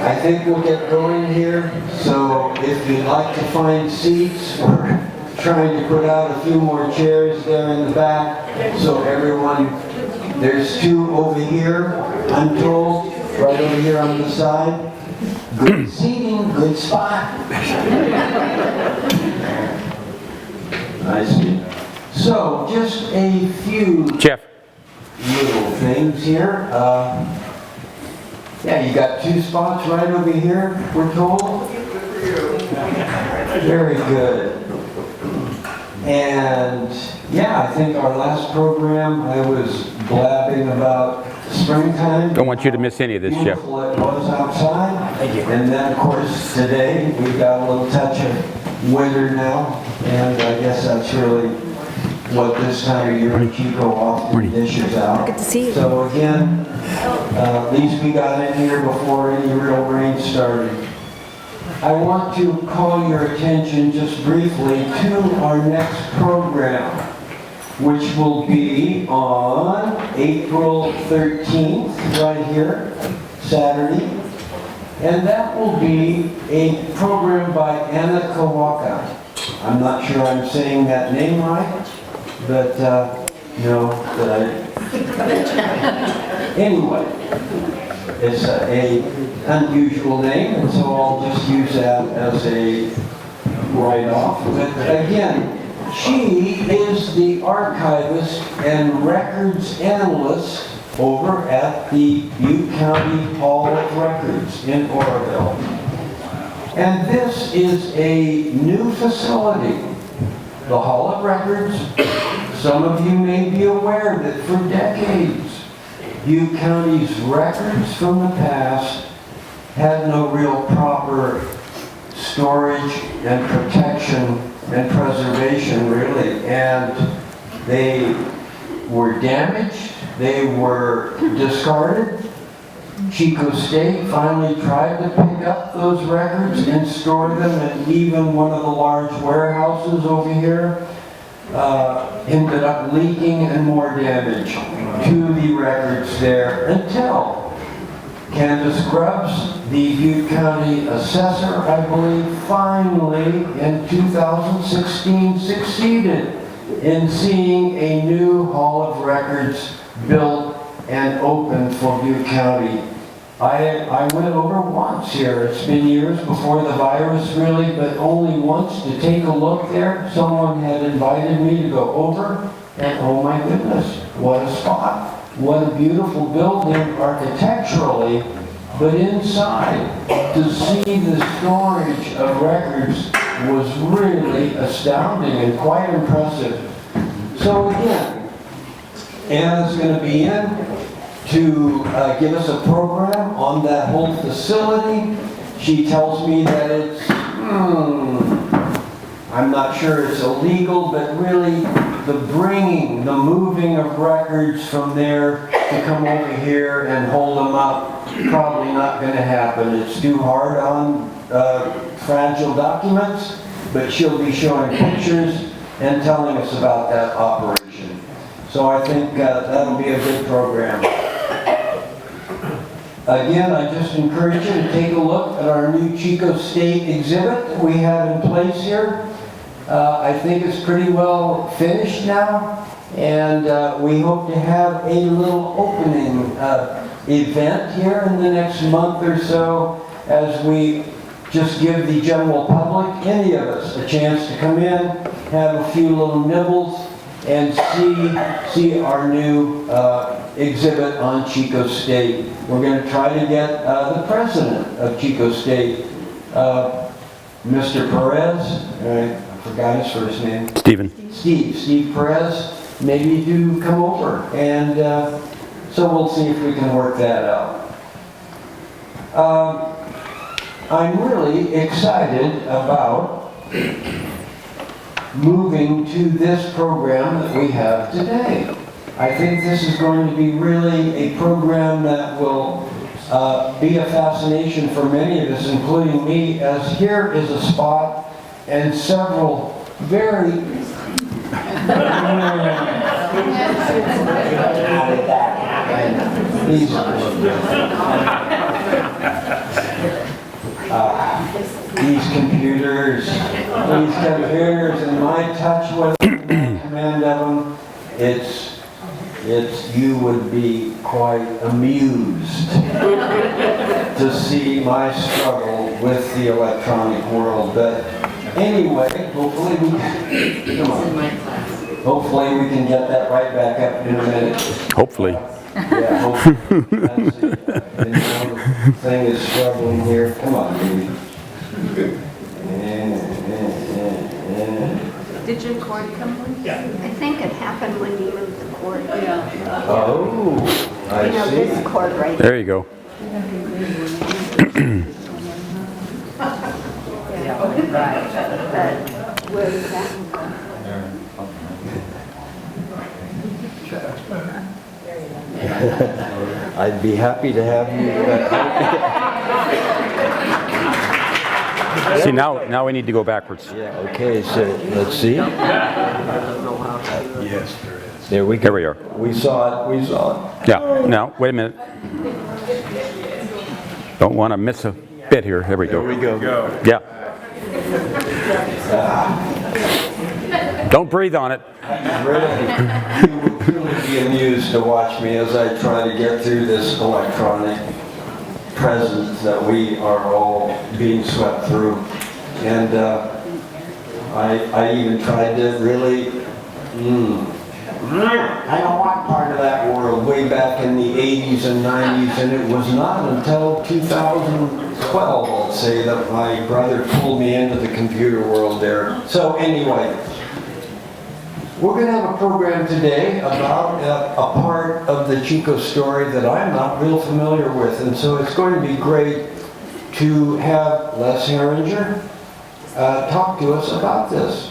I think we'll get going here. So if you'd like to find seats, we're trying to put out a few more chairs there in the back. So everyone, there's two over here, I'm told, right over here on the side. Good seating, good spot. I see. So just a few Jeff. little things here. Yeah, you got two spots right over here, we're told. Very good. And yeah, I think our last program I was blabbing about springtime. Don't want you to miss any of this, Jeff. Beautiful it was outside. Thank you. And then of course today we've got a little touch of winter now, and I guess that's really what this time of year in Chico often dishes out. Good to see you. So again, at least we got in here before any real rain started. I want to call your attention just briefly to our next program, which will be on April 13th, right here, Saturday. And that will be a program by Anna Kawaka. I'm not sure I'm saying that name right, but no, that anyway, it's a unusual name, and so I'll just use that as a write-off. But again, she is the archivist and records analyst over at the Butte County Hall of Records in Oroville. And this is a new facility. The Hall of Records, some of you may be aware that for decades, Butte County's records from the past had no real proper storage and protection and preservation, really. And they were damaged, they were discarded. CHICO'S State finally tried to pick up those records and store them, and even one of the large warehouses over here ended up leaking and more damage to the records there until Candace Grubbs, the Butte County assessor, I believe, finally in 2016 succeeded in seeing a new Hall of Records built and open for Butte County. I went over once here. It's been years before the virus really, but only once to take a look there. Someone had invited me to go over, and oh my goodness, what a spot. What a beautiful building architecturally, but inside, to see the storage of records was really astounding and quite impressive. So again, Anna's going to be in to give us a program on that whole facility. She tells me that it's, I'm not sure it's illegal, but really the moving of records from there to come over here and hold them up, probably not going to happen. It's too hard on fragile documents, but she'll be showing pictures and telling us about that operation. So I think that'll be a good program. Again, I just encourage you to take a look at our new CHICO'S State exhibit that we have in place here. I think it's pretty well finished now, and we hope to have a little opening event here in the next month or so as we just give the general public, any of us, a chance to come in, have a few little nibbles, and see our new exhibit on CHICO'S State. We're going to try to get the president of CHICO'S State, Mr. Perez, I forgot his first name. Steve Perez, maybe to come over, and so we'll see if we can work that out. I'm really excited about moving to this program that we have today. I think this is going to be really a program that will be a fascination for many of us, including me, as here is a spot and several very these computers and my touch with them, command of them, you would be quite amused to see my struggle with the electronic world. But anyway, hopefully we can get that right back up in a minute. Hopefully. Yeah, hopefully. That's it. And the thing is struggling here. Come on, baby. Did your cord come on? I think it happened when you moved the cord. Yeah. Oh, I You know, see. this cord right There you go. but where is that? I'd be happy to have you. See, now we need to go backwards. Yeah, okay, so let's see. Yes, there is. There we go. There we are. We saw it. Yeah, now, wait a minute. Don't want to miss a bit here. There we go. Go. Yeah. Don't breathe on it. Really, you would truly be amused to watch me as I try to get through this electronic present that we are all being swept through. And I even tried to really, I don't want part of that world way back in the 80s and 90s, and it was not until 2012, I'll say, that my brother pulled me into the computer world there. So anyway, we're going to have a program today about a part of the CHICO'S story that I'm not real familiar with, and so it's going to be great to have Les Heringer talk to us about this.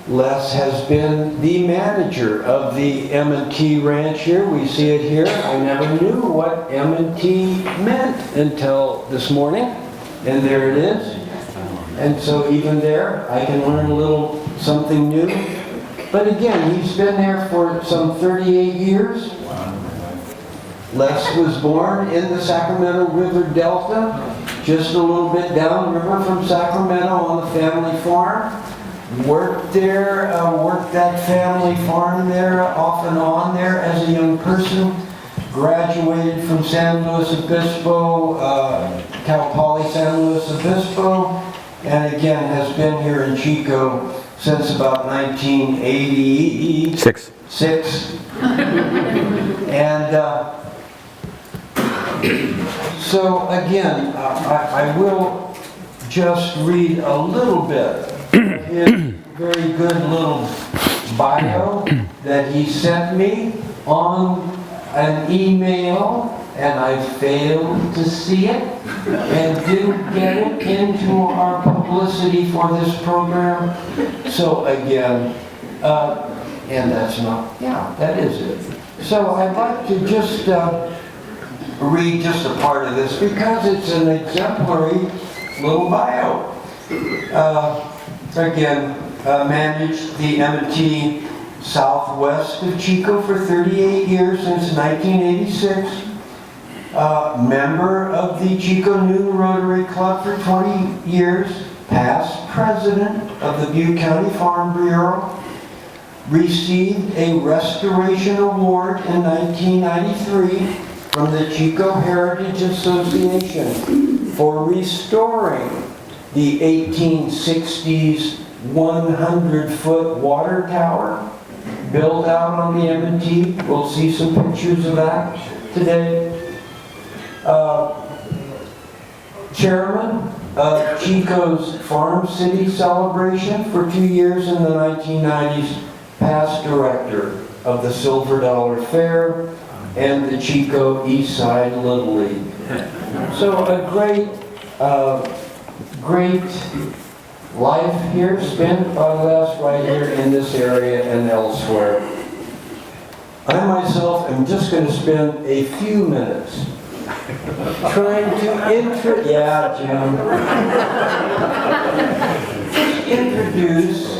Les has been the manager of the M&T ranch here. We see it here. I never knew what M&T meant until this morning, and there it is. And so even there, I can learn a little something new. But again, he's been there for some 38 years. Les was born in the Sacramento River Delta, just a little bit downriver from Sacramento on the family farm. Worked there, worked that family farm there off and on there as a young person. Graduated from San Luis Obispo, Cal Poly San Luis Obispo, and again has been here in Chico since about 1986. And so again, I will just read a little bit of his very good little bio that he sent me on an email, and I failed to see it and didn't get it into our publicity for this program. So again, and that's not, yeah, that is it. So I'd like to just read just a part of this because it's an exemplary little bio. Again, managed the M&T southwest of Chico for 38 years since 1986. Member of the Chico New Rotary Club for 20 years. Past president of the Butte County Farm Bureau. Received a restoration award in 1993 from the Chico Heritage Association for restoring the 1860s 100-foot water tower built out on the M&T. We'll see some pictures of that today. Chairman of CHICO'S Farm City Celebration for 2 years in the 1990s. Past director of the Silver Dollar Fair and the Chico East Side Little League. So a great life here spent by Les right here in this area and elsewhere. I myself am just going to spend a few minutes trying to introduce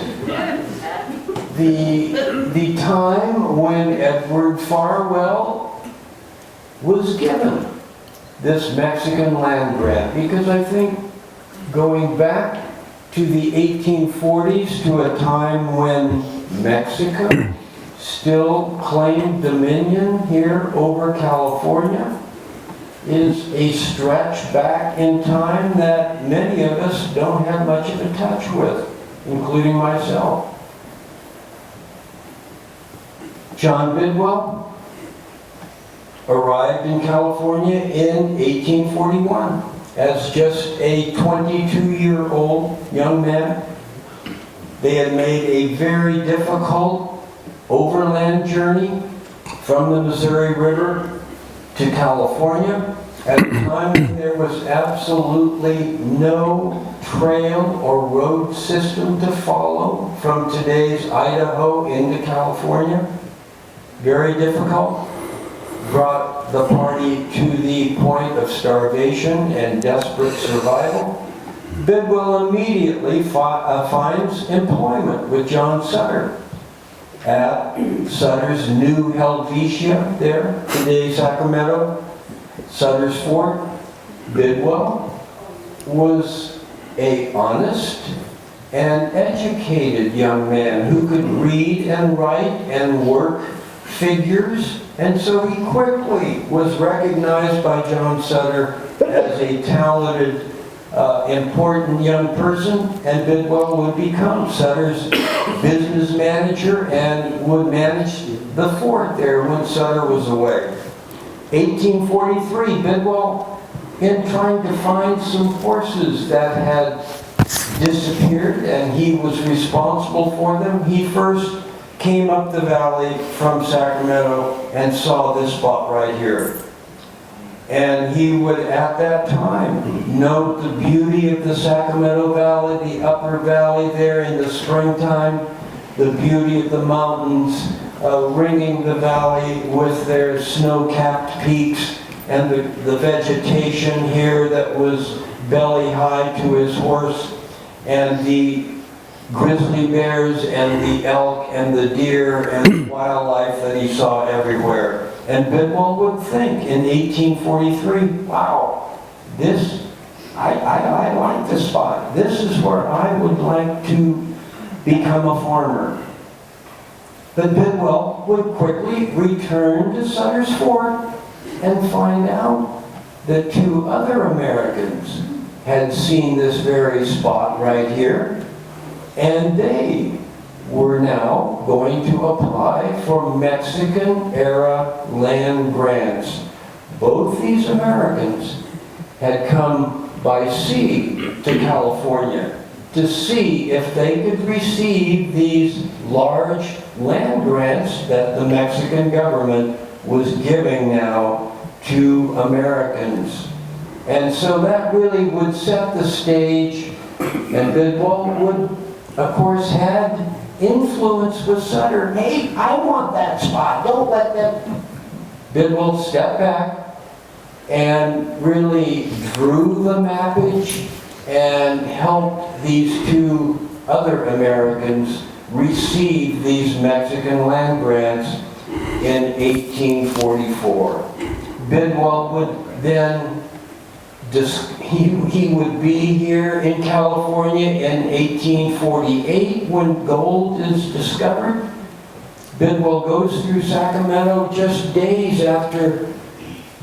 the time when Edward Farwell was given this Mexican land grant, because I think going back to the 1840s, to a time when Mexico still claimed dominion here over California, is a stretch back in time that many of us don't have much of a touch with, including myself. John Bidwell arrived in California in 1841 as just a 22-year-old young man. They had made a very difficult overland journey from the Missouri River to California at a time when there was absolutely no trail or road system to follow from today's Idaho into California. Very difficult. Brought the party to the point of starvation and desperate survival. Bidwell immediately finds employment with John Sutter at Sutter's New Helvetia there, today Sacramento, Sutter's Fort. Bidwell was an honest and educated young man who could read and write and work figures, and so he quickly was recognized by John Sutter as a talented, important young person, and Bidwell would become Sutter's business manager and would manage the fort there when Sutter was away. 1843, Bidwell, in trying to find some horses that had disappeared and he was responsible for them, he first came up the valley from Sacramento and saw this spot right here. And he would, at that time, note the beauty of the Sacramento Valley, the upper valley there in the springtime, the beauty of the mountains ringing the valley with their snow-capped peaks, and the vegetation here that was belly high to his horse, and the grizzly bears and the elk and the deer and the wildlife that he saw everywhere. And Bidwell would think in 1843, wow, I like this spot. This is where I would like to become a farmer. But Bidwell would quickly return to Sutter's Fort and find out that two other Americans had seen this very spot right here, and they were now going to apply for Mexican-era land grants. Both these Americans had come by sea to California to see if they could receive these large land grants that the Mexican government was giving now to Americans. And so that really would set the stage, and Bidwell would, of course, had influence with Sutter. Hey, I want that spot. Don't let them. Bidwell stepped back and really drew the mappage and helped these two other Americans receive these Mexican land grants in 1844. Bidwell would then he would be here in California in 1848 when gold is discovered. Bidwell goes through Sacramento just days after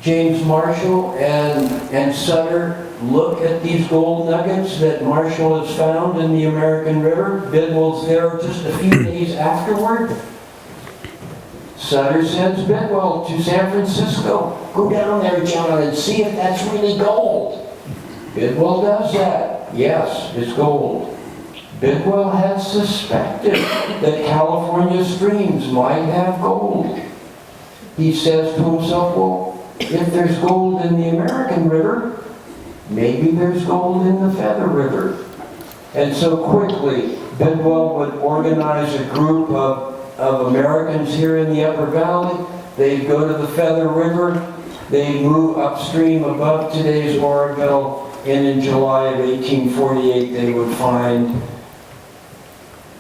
James Marshall and Sutter look at these gold nuggets that Marshall has found in the American River. Bidwell's there just a few days afterward. Sutter sends Bidwell to San Francisco. Go down there, John, and see if that's really gold. Bidwell does that. Yes, it's gold. Bidwell had suspected that California streams might have gold. He says to himself, well, if there's gold in the American River, maybe there's gold in the Feather River. And so quickly, Bidwell would organize a group of Americans here in the Upper Valley. They'd go to the Feather River. They'd move upstream above today's Oroville, and in July of 1848, they would find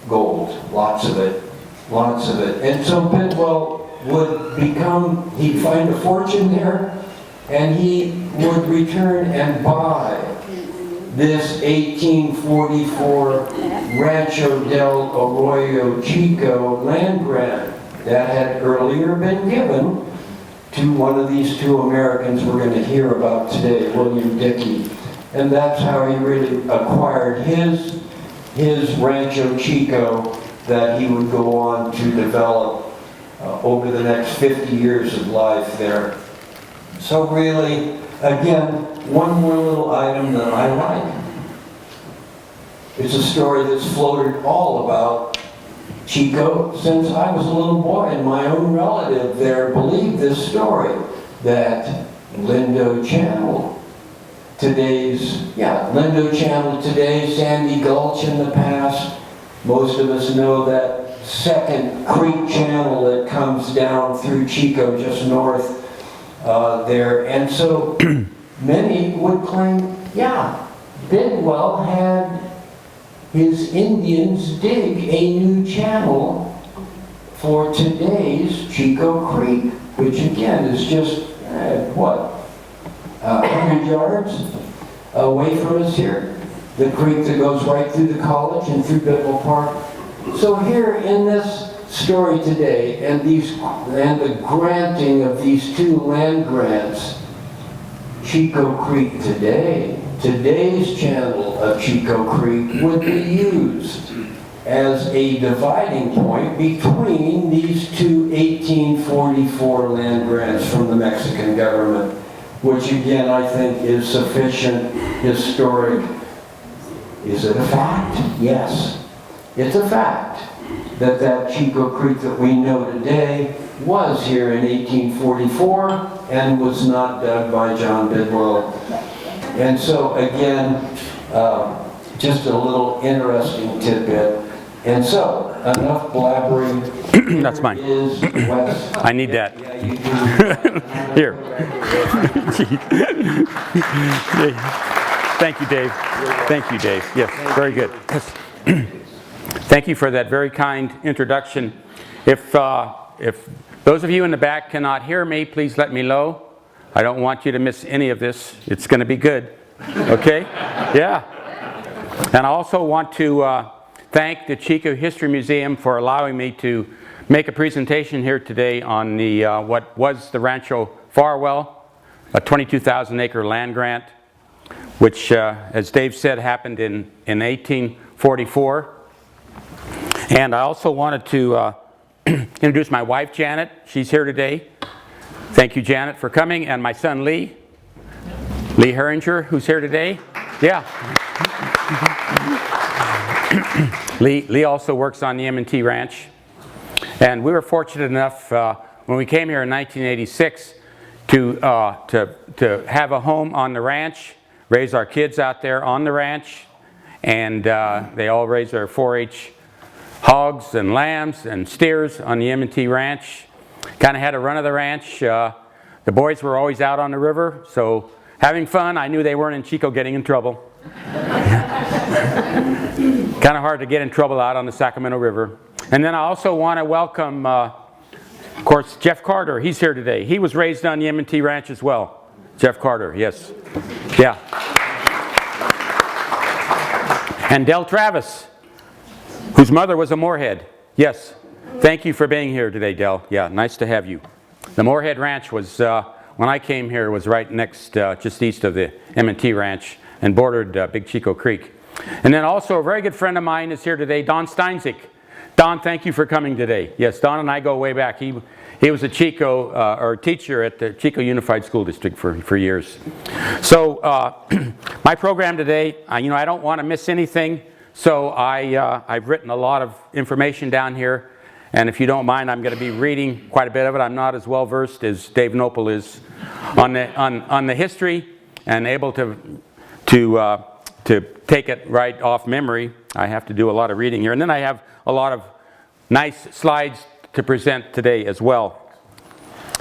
gold. Lots of it. Lots of it. And so Bidwell would he'd find a fortune there, and he would return and buy this 1844 Rancho del Arroyo Chico land grant that had earlier been given to one of these two Americans we're going to hear about today, William Dickey. And that's how he really acquired his Rancho Chico that he would go on to develop over the next 50 years of life there. So really, again, one more little item that I like. It's a story that's floated all about Chico since I was a little boy, and my own relative there believed this story, that Lindo Channel, Lindo Channel today, Sandy Gulch in the past. Most of us know that second creek channel that comes down through Chico just north there. And so many would claim, yeah, Bidwell had his Indians dig a new channel for today's Chico Creek, which again is just, 100 yards away from us here. The creek that goes right through the college and through Bidwell Park. So here in this story today, and the granting of these two land grants, Chico Creek today's channel of Chico Creek would be used as a dividing point between these two 1844 land grants from the Mexican government, which again I think is sufficient historic. Is it a fact? Yes. It's a fact that Chico Creek that we know today was here in 1844 and was not dug by John Bidwell. And so again, just a little interesting tidbit. And so, enough blabbering. That's mine. Is Wes. I need that. Yeah, you do. Here. Thank you, Dave. Thank you, Dave. Yes, very good. Yes. Thank you for that very kind introduction. If those of you in the back cannot hear me, please let me know. I don't want you to miss any of this. It's going to be good. Okay? Yeah. And I also want to thank the Chico History Museum for allowing me to make a presentation here today on the what was the Rancho Farwell, a 22,000-acre land grant, which, as Dave said, happened in 1844. And I also wanted to introduce my wife, Janet. She's here today. Thank you, Janet, for coming. And my son, Lee Heringer, who's here today. Yeah. Lee also works on the M&T Ranch. And we were fortunate enough when we came here in 1986 to have a home on the ranch, raise our kids out there on the ranch, and they all raise their 4-H hogs and lambs and steers on the M&T Ranch. Kind of had a run of the ranch. The boys were always out on the river, so having fun. I knew they weren't in Chico getting in trouble. Kind of hard to get in trouble out on the Sacramento River. And then I also want to welcome, of course, Jeff Carter. He's here today. He was raised on the M&T Ranch as well. Jeff Carter, yes. Yeah. And Del Travis, whose mother was a Moorhead. Yes. Thank you for being here today, Del. Yeah, nice to have you. The Moorhead Ranch was, when I came here, was right next, just east of the M&T Ranch and bordered Big Chico Creek. And then also a very good friend of mine is here today, Don Steinzik. Don, thank you for coming today. Yes, Don and I go way back. He was a Chico, or teacher at the Chico Unified School District for years. So my program today, I don't want to miss anything, so I've written a lot of information down here. And if you don't mind, I'm going to be reading quite a bit of it. I'm not as well versed as Dave Nopel is on the history and able to take it right off memory. I have to do a lot of reading here. And then I have a lot of nice slides to present today as well.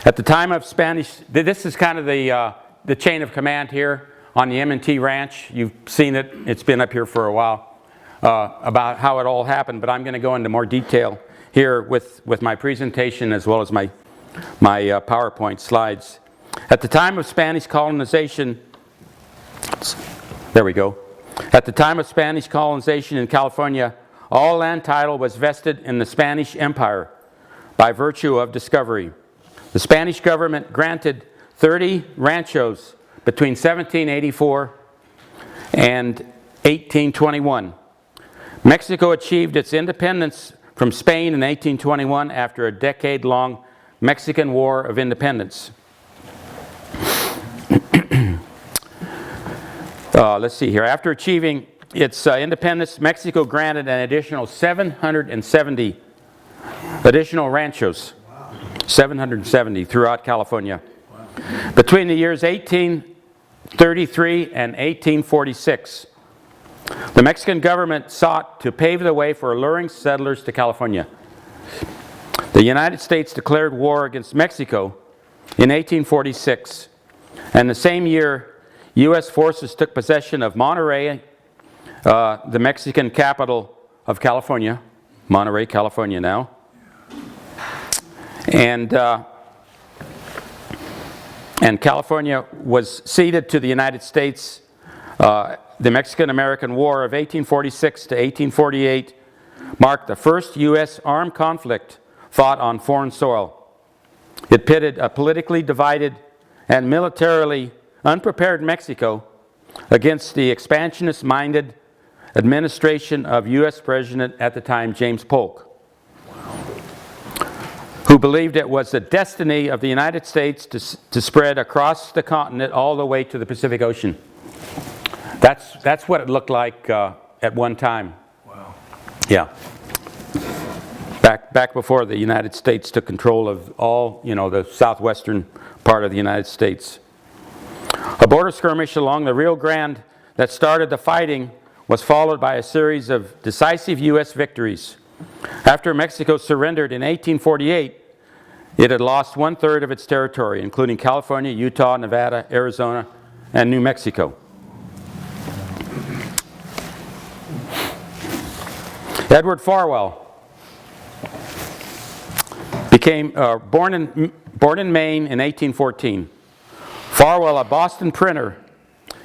At the time of Spanish, this is kind of the chain of command here on the M&T Ranch. You've seen it. It's been up here for a while about how it all happened, but I'm going to go into more detail here with my presentation as well as my PowerPoint slides. At the time of Spanish colonization, there we go. At the time of Spanish colonization in California, all land title was vested in the Spanish Empire by virtue of discovery. The Spanish government granted 30 ranchos between 1784 and 1821. Mexico achieved its independence from Spain in 1821 after a decade-long Mexican War of Independence. Let's see here. After achieving its independence, Mexico granted an additional 770 additional ranchos, 770 throughout California. Between the years 1833 and 1846, the Mexican government sought to pave the way for alluring settlers to California. The United States declared war against Mexico in 1846, and the same year, U.S. forces took possession of Monterey, the Mexican capital of California, Monterey, California now. And California was ceded to the United States. The Mexican-American War of 1846 to 1848 marked the first U.S. armed conflict fought on foreign soil. It pitted a politically divided and militarily unprepared Mexico against the expansionist-minded administration of U.S. President at the time, James Polk, who believed it was the destiny of the United States to spread across the continent all the way to the Pacific Ocean. That's what it looked like at one time. Wow. Yeah. Back before the United States took control of all, the southwestern part of the United States. A border skirmish along the Rio Grande that started the fighting was followed by a series of decisive U.S. victories. After Mexico surrendered in 1848, it had lost 1/3 of its territory, including California, Utah, Nevada, Arizona, and New Mexico. Edward Farwell became born in Maine in 1814. Farwell, a Boston printer,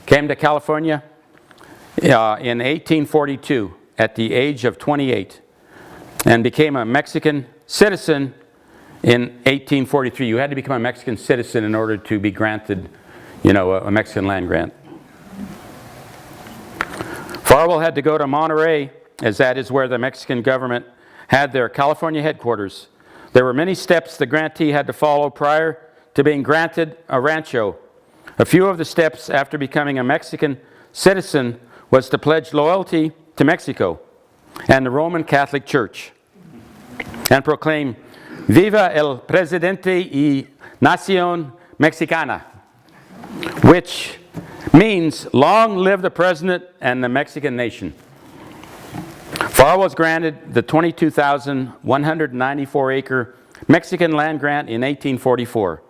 came to California in 1842 at the age of 28 and became a Mexican citizen in 1843. You had to become a Mexican citizen in order to be granted, a Mexican land grant. Farwell had to go to Monterey, as that is where the Mexican government had their California headquarters. There were many steps the grantee had to follow prior to being granted a rancho. A few of the steps after becoming a Mexican citizen was to pledge loyalty to Mexico and the Roman Catholic Church and proclaim "Viva el Presidente y Nación Mexicana," which means "Long live the President and the Mexican nation." Farwell was granted the 22,194-acre Mexican land grant in 1844.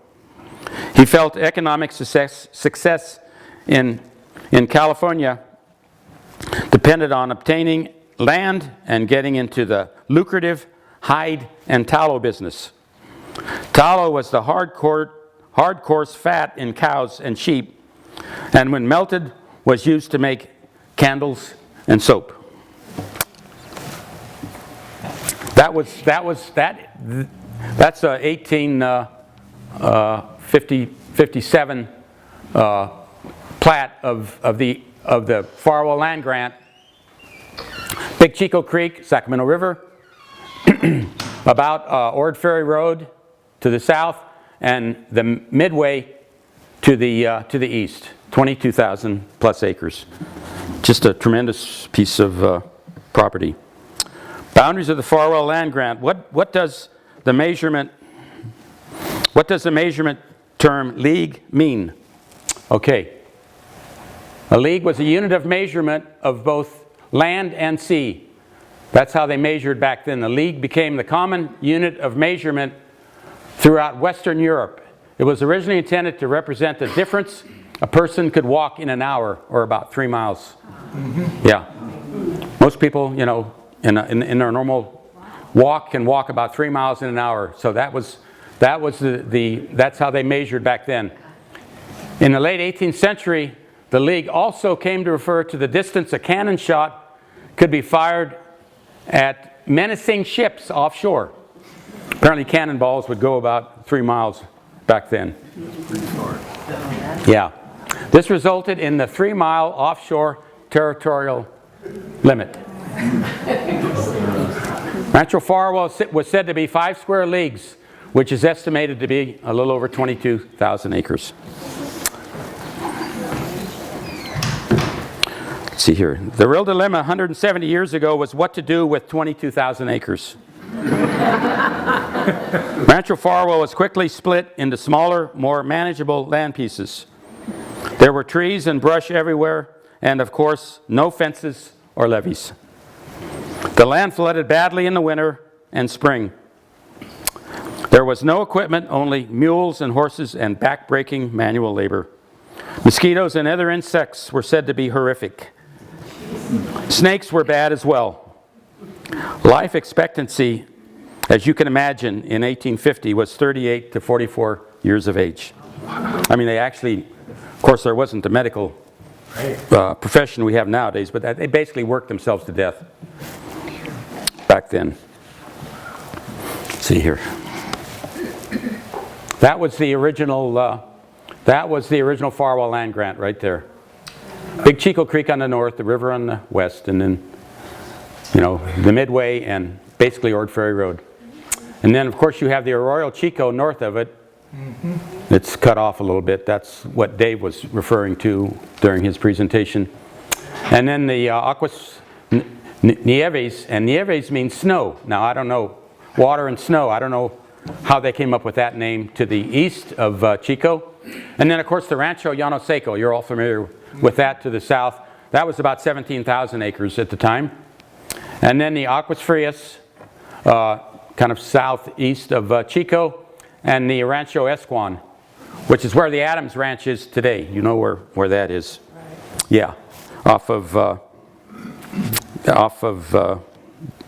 He felt economic success in California depended on obtaining land and getting into the lucrative hide and tallow business. Tallow was the hard coarse fat in cows and sheep, and when melted was used to make candles and soap. That's a 1857 plat of the Farwell land grant. Big Chico Creek, Sacramento River, about Ord Ferry Road to the south, and the Midway to the east. 22,000 plus acres. Just a tremendous piece of property. Boundaries of the Farwell land grant. What does the measurement term league mean? Okay. A league was a unit of measurement of both land and sea. That's how they measured back then. The league became the common unit of measurement throughout Western Europe. It was originally intended to represent the difference a person could walk in an hour, or about 3 miles. Yeah. Most people, in their normal walk can walk about 3 miles in an hour. So that's how they measured back then. In the late 18th century, the League also came to refer to the distance a cannon shot could be fired at menacing ships offshore. Apparently cannonballs would go about 3 miles back then. Yeah. This resulted in the 3-mile offshore territorial limit. Rancho Farwell was said to be 5 square leagues, which is estimated to be a little over 22,000 acres. Let's see here. The real dilemma 170 years ago was what to do with 22,000 acres. Rancho Farwell was quickly split into smaller, more manageable land pieces. There were trees and brush everywhere, and of course, no fences or levees. The land flooded badly in the winter and spring. There was no equipment, only mules and horses and back-breaking manual labor. Mosquitoes and other insects were said to be horrific. Snakes were bad as well. Life expectancy, as you can imagine, in 1850 was 38 to 44 years of age. I mean, they actually, of course, there wasn't the medical profession we have nowadays, but they basically worked themselves to death back then. Let's see here. That was the original Farwell land grant right there. Big Chico Creek on the north, the river on the west, and then, you know, the Midway and basically Ord Ferry Road. And then, of course, you have the Arroyo Chico north of it. It's cut off a little bit. That's what Dave was referring to during his presentation. And then the Aguas Nieves, and Nieves means snow. Now, I don't know, water and snow, I don't know how they came up with that name to the east of Chico. And then, of course, the Rancho Llano Seco, you're all familiar with that to the south. That was about 17,000 acres at the time. And then the Aguas Frias, kind of southeast of Chico, and the Rancho Escuan, which is where the Adams Ranch is today. You know where that is. Yeah, off of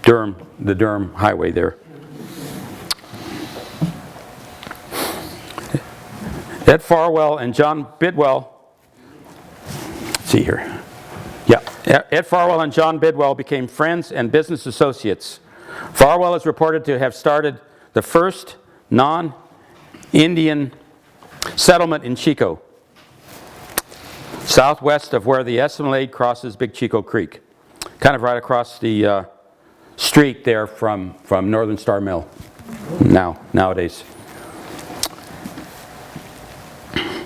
Durham, the Durham Highway there. Ed Farwell and John Bidwell, let's see here. Yeah, Ed Farwell and John Bidwell became friends and business associates. Farwell is reported to have started the first non-Indian settlement in Chico, southwest of where the Esmeralda crosses Big Chico Creek, kind of right across the street there from Northern Star Mill nowadays.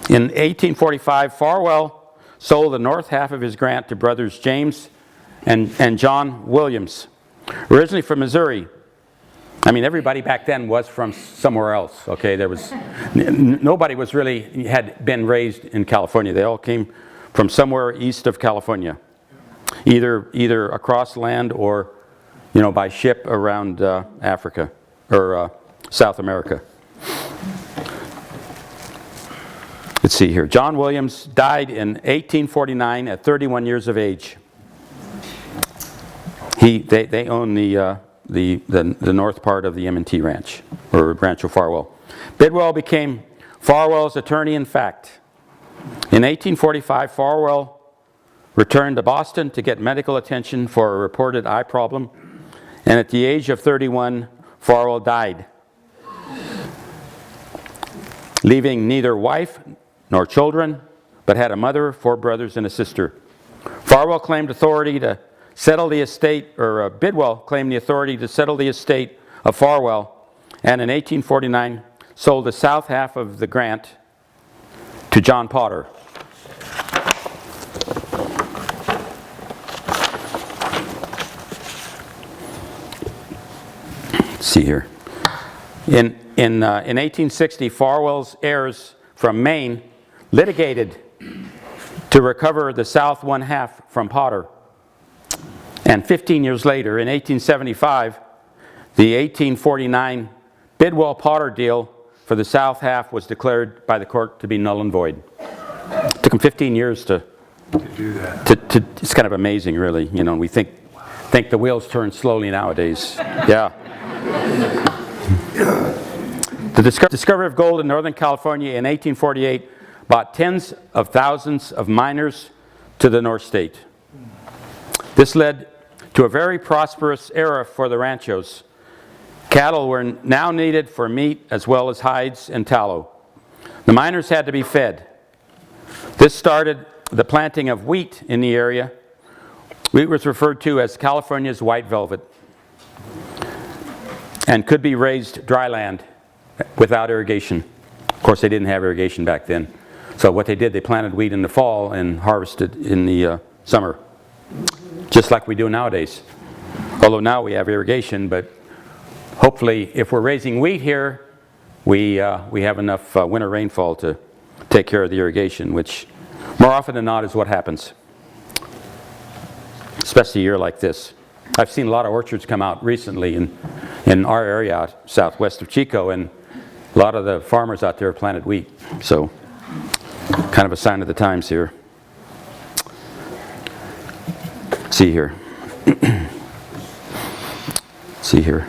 In 1845, Farwell sold the north half of his grant to brothers James and John Williams, originally from Missouri. I mean, everybody back then was from somewhere else, okay? There was, nobody was really, had been raised in California. They all came from somewhere east of California, either across land or, you know, by ship around Africa or South America. Let's see here. John Williams died in 1849 at 31 years of age. They own the north part of the M&T Ranch, or Rancho Farwell. Bidwell became Farwell's attorney in fact. In 1845, Farwell returned to Boston to get medical attention for a reported eye problem, and at the age of 31, Farwell died, leaving neither wife nor children, but had a mother, 4 brothers, and a sister. Farwell claimed authority to settle the estate, or Bidwell claimed the authority to settle the estate of Farwell, and in 1849 sold the south half of the grant to John Potter. Let's see here. In 1860, Farwell's heirs from Maine litigated to recover the south one half from Potter. And 15 years later, in 1875, the 1849 Bidwell Potter deal for the south half was declared by the court to be null and void. It took them 15 years to do that. It's kind of amazing, really. You know, we think the wheels turn slowly nowadays. Yeah. The discovery of gold in Northern California in 1848 brought tens of thousands of miners to the North State. This led to a very prosperous era for the ranchos. Cattle were now needed for meat as well as hides and tallow. The miners had to be fed. This started the planting of wheat in the area. Wheat was referred to as California's white velvet and could be raised dry land without irrigation. Of course, they didn't have irrigation back then. So what they did, they planted wheat in the fall and harvested in the summer, just like we do nowadays. Although now we have irrigation, but hopefully if we're raising wheat here, we have enough winter rainfall to take care of the irrigation, which more often than not is what happens, especially a year like this. I've seen a lot of orchards come out recently in our area out southwest of Chico, and a lot of the farmers out there planted wheat. So kind of a sign of the times here. See here. See here.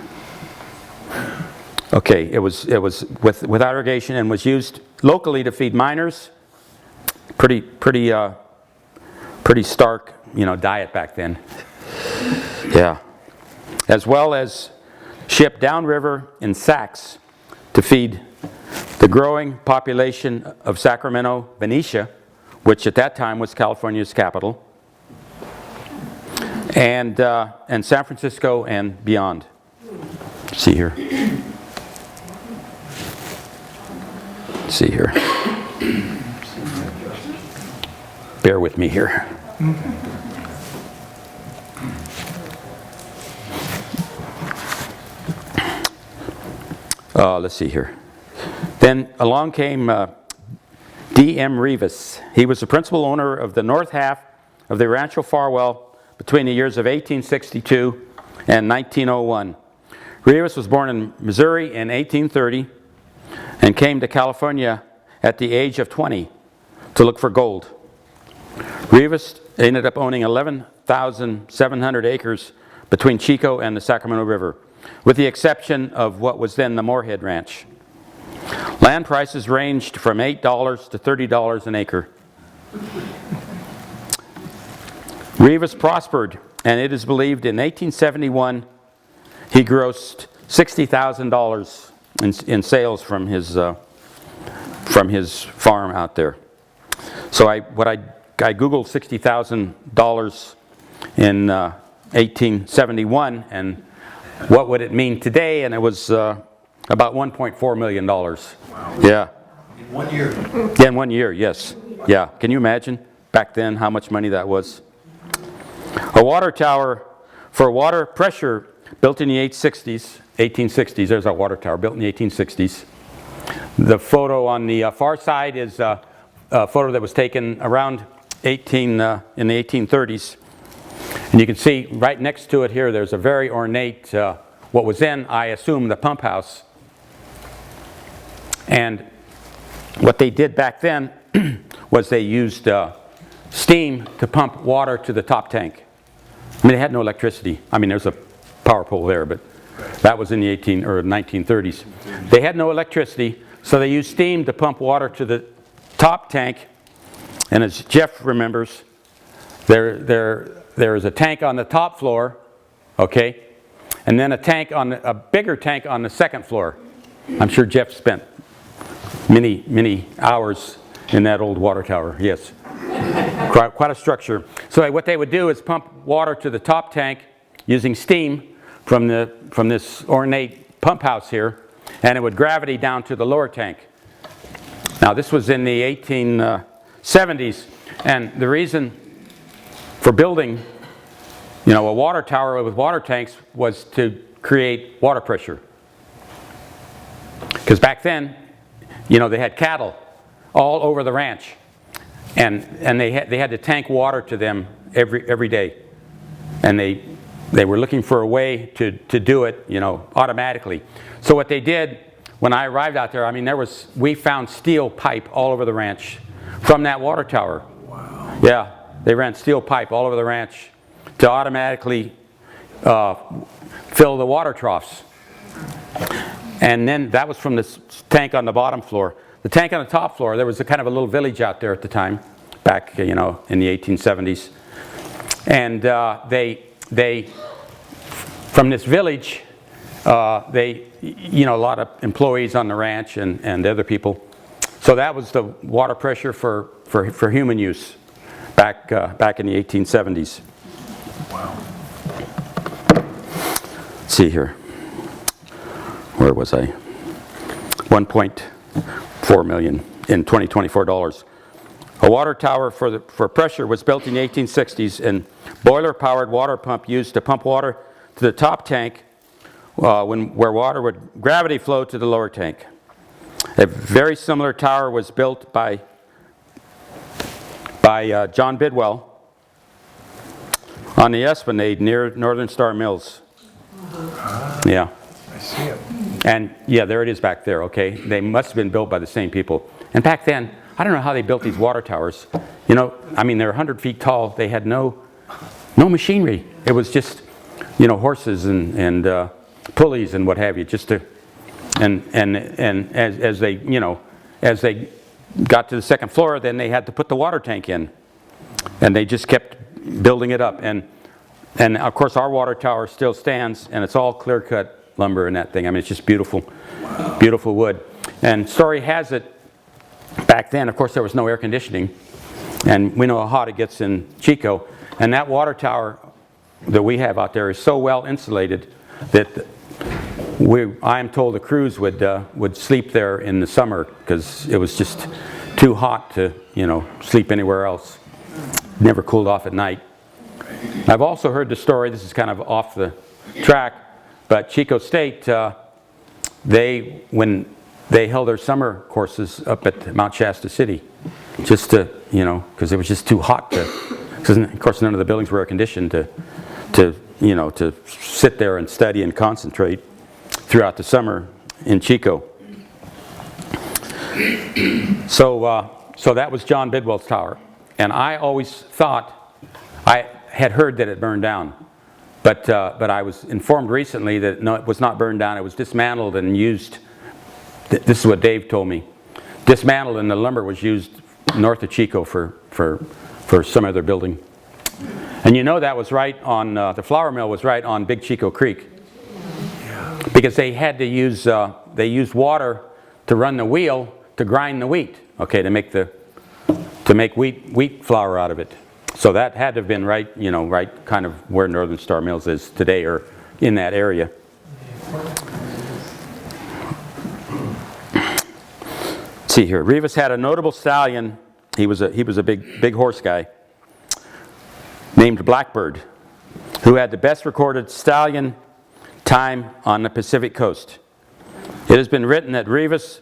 Okay, it was without irrigation and was used locally to feed miners. Pretty stark, diet back then. Yeah. As well as shipped downriver in sacks to feed the growing population of Sacramento, Benicia, which at that time was California's capital, and San Francisco and beyond. See here. See here. Bear with me here. Let's see here. Then along came D.M. Rivas. He was the principal owner of the north half of the Rancho Farwell between the years of 1862 and 1901. Rivas was born in Missouri in 1830 and came to California at the age of 20 to look for gold. Rivas ended up owning 11,700 acres between Chico and the Sacramento River, with the exception of what was then the Moorhead Ranch. Land prices ranged from $8 to $30 an acre. Rivas prospered, and it is believed in 1871 he grossed $60,000 in sales from his farm out there. So I Googled $60,000 in 1871, and what would it mean today? And it was about $1.4 million. Wow. Yeah. In 1 year? Yeah, in 1 year, yes. Yeah. Can you imagine back then how much money that was? A water tower for water pressure built in the 1860s. There's our water tower built in the 1860s. The photo on the far side is a photo that was taken around in the 1830s. And you can see right next to it here, there's a very ornate, what was then, I assume, the pump house. And what they did back then was they used steam to pump water to the top tank. I mean, they had no electricity. I mean, there's a power pole there, but that was in the 1930s. They had no electricity, so they used steam to pump water to the top tank. And as Jeff remembers, there is a tank on the top floor, okay, and then a bigger tank on the second floor. I'm sure Jeff spent many hours in that old water tower. Yes, quite a structure. So what they would do is pump water to the top tank using steam from this ornate pump house here, and it would gravity down to the lower tank. Now this was in the 1870s, and the reason for building, a water tower with water tanks was to create water pressure. Because back then, they had cattle all over the ranch, and they had to tank water to them every day, and they were looking for a way to do it, automatically. So what they did when I arrived out there, I mean, we found steel pipe all over the ranch from that water tower. Wow. Yeah, they ran steel pipe all over the ranch to automatically fill the water troughs. And then that was from this tank on the bottom floor. The tank on the top floor, there was a kind of a little village out there at the time, back, in the 1870s. And they from this village, a lot of employees on the ranch and other people. So that was the water pressure for human use back in the 1870s. Wow. Let's see here. Where was I? 1.4 million in 2024 dollars. A water tower for pressure was built in the 1860s, and boiler-powered water pump used to pump water to the top tank where water would gravity flow to the lower tank. A very similar tower was built by John Bidwell on the Esplanade near Northern Star Mills. Yeah. I see it. And yeah, there it is back there, okay? They must have been built by the same people. And back then, I don't know how they built these water towers. They're 100 feet tall. They had no machinery. It was just, horses and pulleys and what have you, just to, and as they got to the second floor, then they had to put the water tank in. And they just kept building it up. And of course, our water tower still stands, and it's all clear-cut lumber and that thing. I mean, it's just beautiful, beautiful wood. And story has it, back then, of course, there was no air conditioning, and we know how hot it gets in Chico. And that water tower that we have out there is so well insulated that I am told the crews would sleep there in the summer because it was just too hot to sleep anywhere else. Never cooled off at night. I've also heard the story. This is kind of off the track. But Chico State, when they held their summer courses up at Mount Shasta City, just to, because it was just too hot to, because of course none of the buildings were air conditioned to sit there and study and concentrate throughout the summer in Chico. So that was John Bidwell's tower. And I always thought, I had heard that it burned down. But I was informed recently that no, it was not burned down. It was dismantled and used. This is what Dave told me. Dismantled, and the lumber was used north of Chico for some other building. And that was right on the flour mill was right on Big Chico Creek, because they had to use they used water to run the wheel to grind the wheat. Okay, to make wheat flour out of it. So that had to have been right kind of where Northern Star Mills is today, or in that area. Let's see here. Rivas had a notable stallion. He was a big horse guy named Blackbird, who had the best recorded stallion time on the Pacific coast. It has been written that Rivas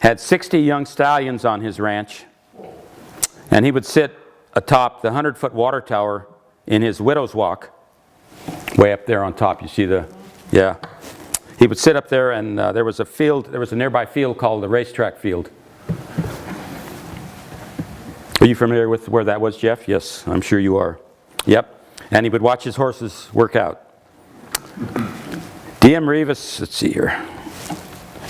had 60 young stallions on his ranch, and he would sit atop the 100-foot water tower in his widow's walk, way up there on top. You see he would sit up there, and there was a nearby field called the racetrack field. Are you familiar with where that was, Jeff? Yes, I'm sure you are. Yep. And he would watch his horses work out. D.M. Rivas, let's see here.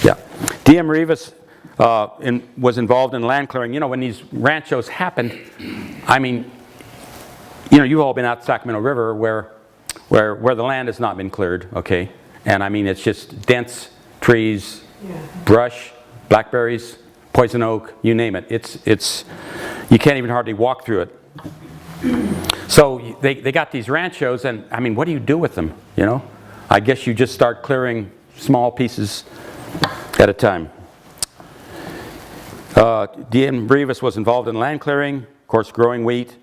Yeah. D.M. Rivas was involved in land clearing. When these ranchos happened, I mean, you've all been out the Sacramento River where the land has not been cleared, okay? And I mean, it's just dense trees, brush, blackberries, poison oak, you name it. It's you can't even hardly walk through it. So they got these ranchos, and I mean, what do you do with them, I guess you just start clearing small pieces at a time. D.M. Rivas was involved in land clearing, of course, growing wheat.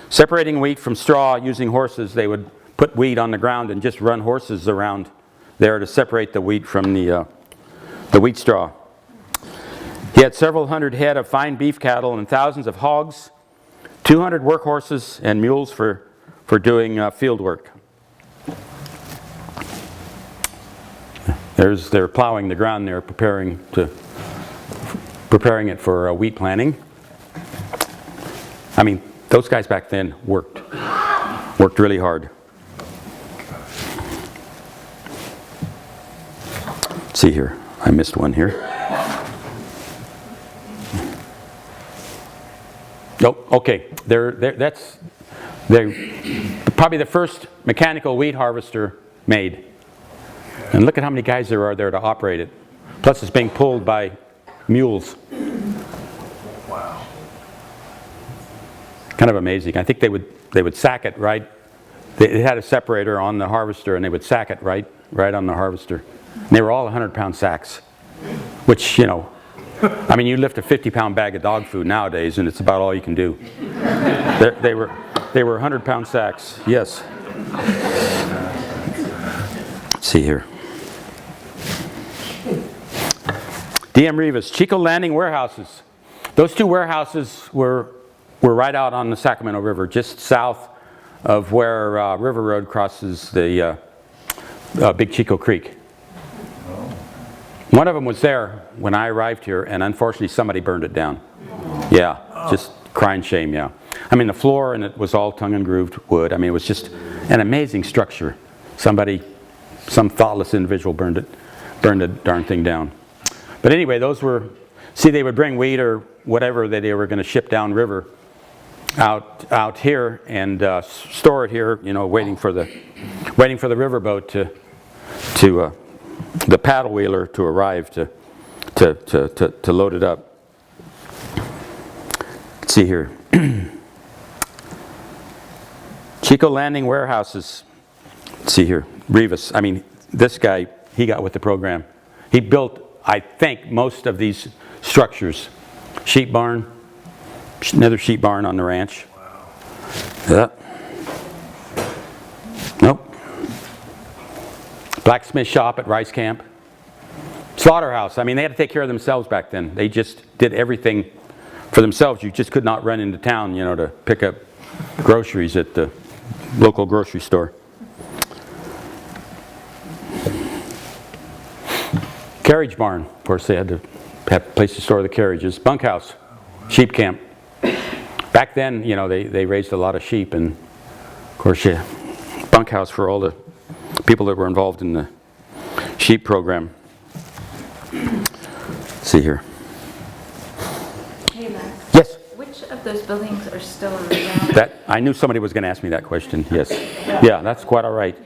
Separating wheat from straw using horses, they would put wheat on the ground and just run horses around there to separate the wheat from the wheat straw. He had several hundred head of fine beef cattle and thousands of hogs, 200 work horses and mules for doing field work. They're plowing the ground there, preparing it for wheat planting. I mean, those guys back then worked really hard. Let's see here. I missed one here. Oh, okay. That's probably the first mechanical wheat harvester made. And look at how many guys there are there to operate it. Plus it's being pulled by mules. Wow. Kind of amazing. I think they would sack it right. They had a separator on the harvester and they would sack it right on the harvester. And they were all 100-pound sacks, which, you know, I mean, you lift a 50-pound bag of dog food nowadays and it's about all you can do. They were 100-pound sacks, yes. Let's see here. DM Rivas, Chico Landing warehouses. Those two warehouses were right out on the Sacramento River, just south of where River Road crosses the Big Chico Creek. One of them was there when I arrived here, and unfortunately somebody burned it down. Yeah, just crying shame, yeah. I mean, the floor, and it was all tongue and grooved wood. I mean, it was just an amazing structure. Some thoughtless individual burned the darn thing down. But anyway, those were, see, they would bring wheat or whatever that they were going to ship down river out here and store it here, you know, waiting for the riverboat to the paddle wheeler to arrive to load it up. Let's see here. Chico Landing warehouses. Let's see here. Rivas. I mean, this guy, he got with the program. He built, I think, most of these structures. Sheep barn, another sheep barn on the ranch. Yeah. Nope. Blacksmith shop at Rice Camp. Slaughterhouse. I mean, they had to take care of themselves back then. They just did everything for themselves. You just could not run into town, you know, to pick up groceries at the local grocery store. Carriage barn. Of course, they had to have a place to store the carriages. Bunkhouse. Sheep camp. Back then, you know, they raised a lot of sheep, and of course, yeah, bunkhouse for all the people that were involved in the sheep program. Let's see here. Hey, Les. Yes. Which of those buildings are still around? That I knew somebody was going to ask me that question. Yes. Yeah, that's quite all right.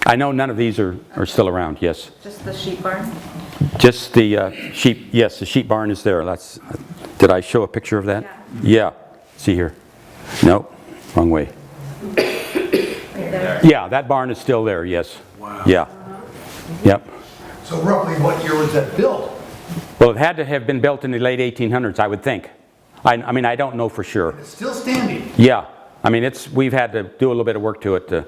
I know none of these are still around. Yes. Just the sheep barn? Just the sheep. Yes, the sheep barn is there. That's. Did I show a picture of that? Yeah. See here. Nope. Wrong way. Right there? Yeah, that barn is still there. Yes. Wow. Yeah. Yep. So roughly what year was that built? Well, it had to have been built in the late 1800s, I would think. I mean, I don't know for sure. It's still standing. Yeah. I mean, we've had to do a little bit of work to it to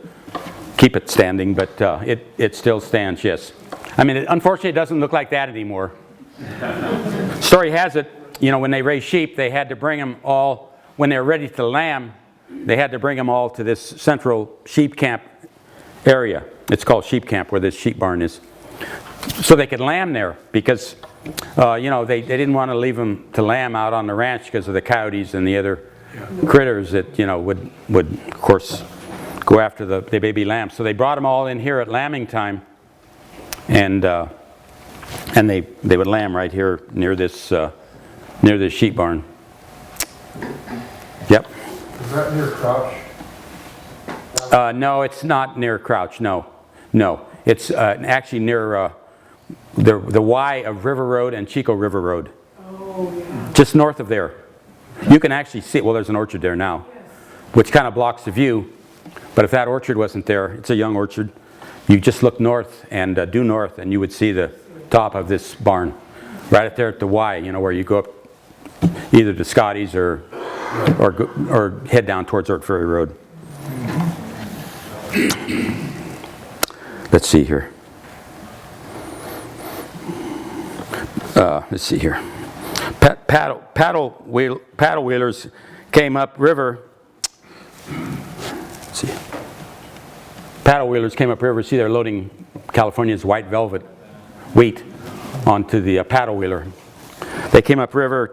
keep it standing, but it still stands, yes. I mean, unfortunately, it doesn't look like that anymore. Story has it, you know, when they raised sheep, they had to bring them all, when they were ready to lamb, they had to bring them all to this central sheep camp area. It's called sheep camp, where this sheep barn is. So they could lamb there, because, you know, they didn't want to leave them to lamb out on the ranch because of the coyotes and the other critters that, you know, would of course go after the baby lambs. So they brought them all in here at lambing time, and they would lamb right here near this sheep barn. Yep. Is that near Crouch? No, it's not near Crouch. No. It's actually near the Y of River Road and Chico River Road. Oh, yeah. Just north of there. You can actually see, well, there's an orchard there now, which kind of blocks the view. But if that orchard wasn't there, it's a young orchard, you just look north and due north, and you would see the top of this barn right up there at the Y, you know, where you go up either to Scotty's or head down towards Ort Ferry Road. Let's see here. Let's see here. Paddle wheelers came up river. Let's see. Paddle wheelers came up river. See, they're loading California's white velvet wheat onto the paddle wheeler. They came up river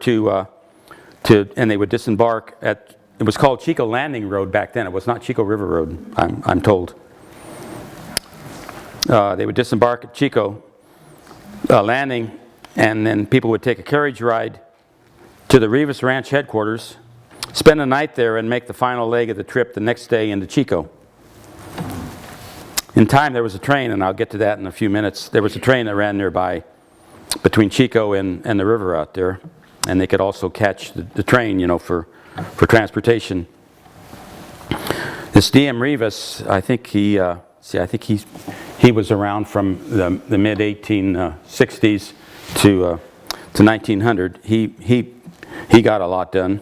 and they would disembark at. It was called Chico Landing Road back then. It was not Chico River Road, I'm told. They would disembark at Chico landing, and then people would take a carriage ride to the Rivas Ranch headquarters, spend a night there, and make the final leg of the trip the next day into Chico. In time, there was a train, and I'll get to that in a few minutes. There was a train that ran nearby between Chico and the river out there, and they could also catch the train, you know, for transportation. This D.M. Rivas, I think he was around from the mid 1860s to 1900. He got a lot done.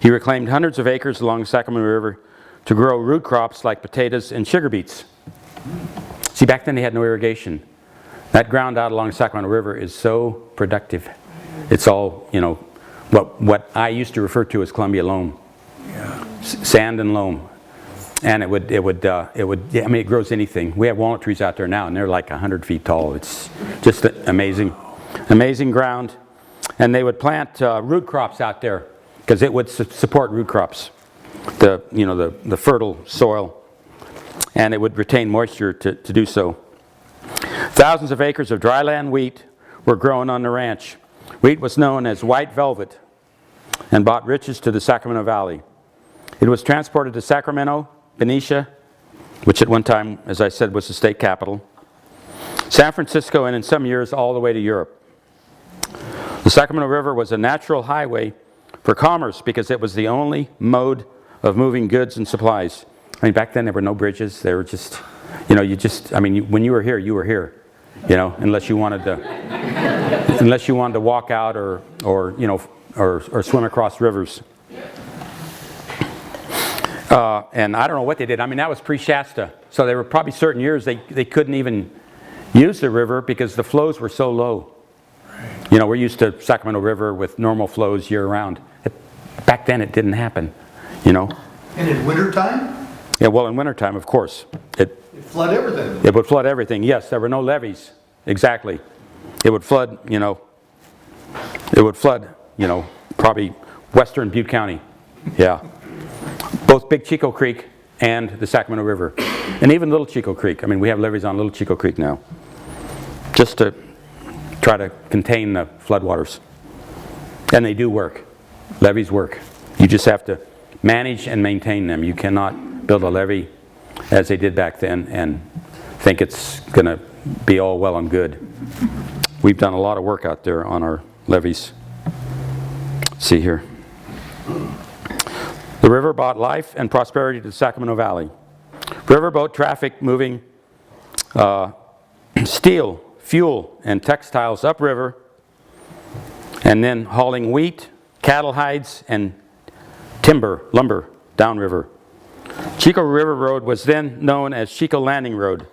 He reclaimed hundreds of acres along the Sacramento River to grow root crops like potatoes and sugar beets. See, back then they had no irrigation. That ground out along the Sacramento River is so productive. It's all, you know, what I used to refer to as Columbia loam. Yeah. Sand and loam. And it would, I mean, it grows anything. We have walnut trees out there now, and they're like 100 feet tall. It's just amazing, amazing ground. And they would plant root crops out there because it would support root crops, the fertile soil, and it would retain moisture to do so. Thousands of acres of dryland wheat were grown on the ranch. Wheat was known as white velvet and brought riches to the Sacramento Valley. It was transported to Sacramento, Benicia, which at one time, as I said, was the state capital, San Francisco, and in some years all the way to Europe. The Sacramento River was a natural highway for commerce because it was the only mode of moving goods and supplies. I mean, back then there were no bridges. They were just, you know, when you were here, you know, unless you wanted to walk out or swim across rivers. And I don't know what they did. I mean, that was pre-Shasta. So there were probably certain years they couldn't even use the river because the flows were so low. You know, we're used to Sacramento River with normal flows year-round. Back then it didn't happen, you know. And in wintertime? Yeah, well, in wintertime, of course. It flood everything. It would flood everything. Yes, there were no levees. Exactly. It would flood, probably western Butte County. Yeah. Both Big Chico Creek and the Sacramento River. And even Little Chico Creek. I mean, we have levees on Little Chico Creek now. Just to try to contain the floodwaters. And they do work. Levees work. You just have to manage and maintain them. You cannot build a levee as they did back then and think it's going to be all well and good. We've done a lot of work out there on our levees. See here. The river brought life and prosperity to the Sacramento Valley. Riverboat traffic moving steel, fuel, and textiles upriver, and then hauling wheat, cattle hides, and lumber downriver. Chico River Road was then known as Chico Landing Road.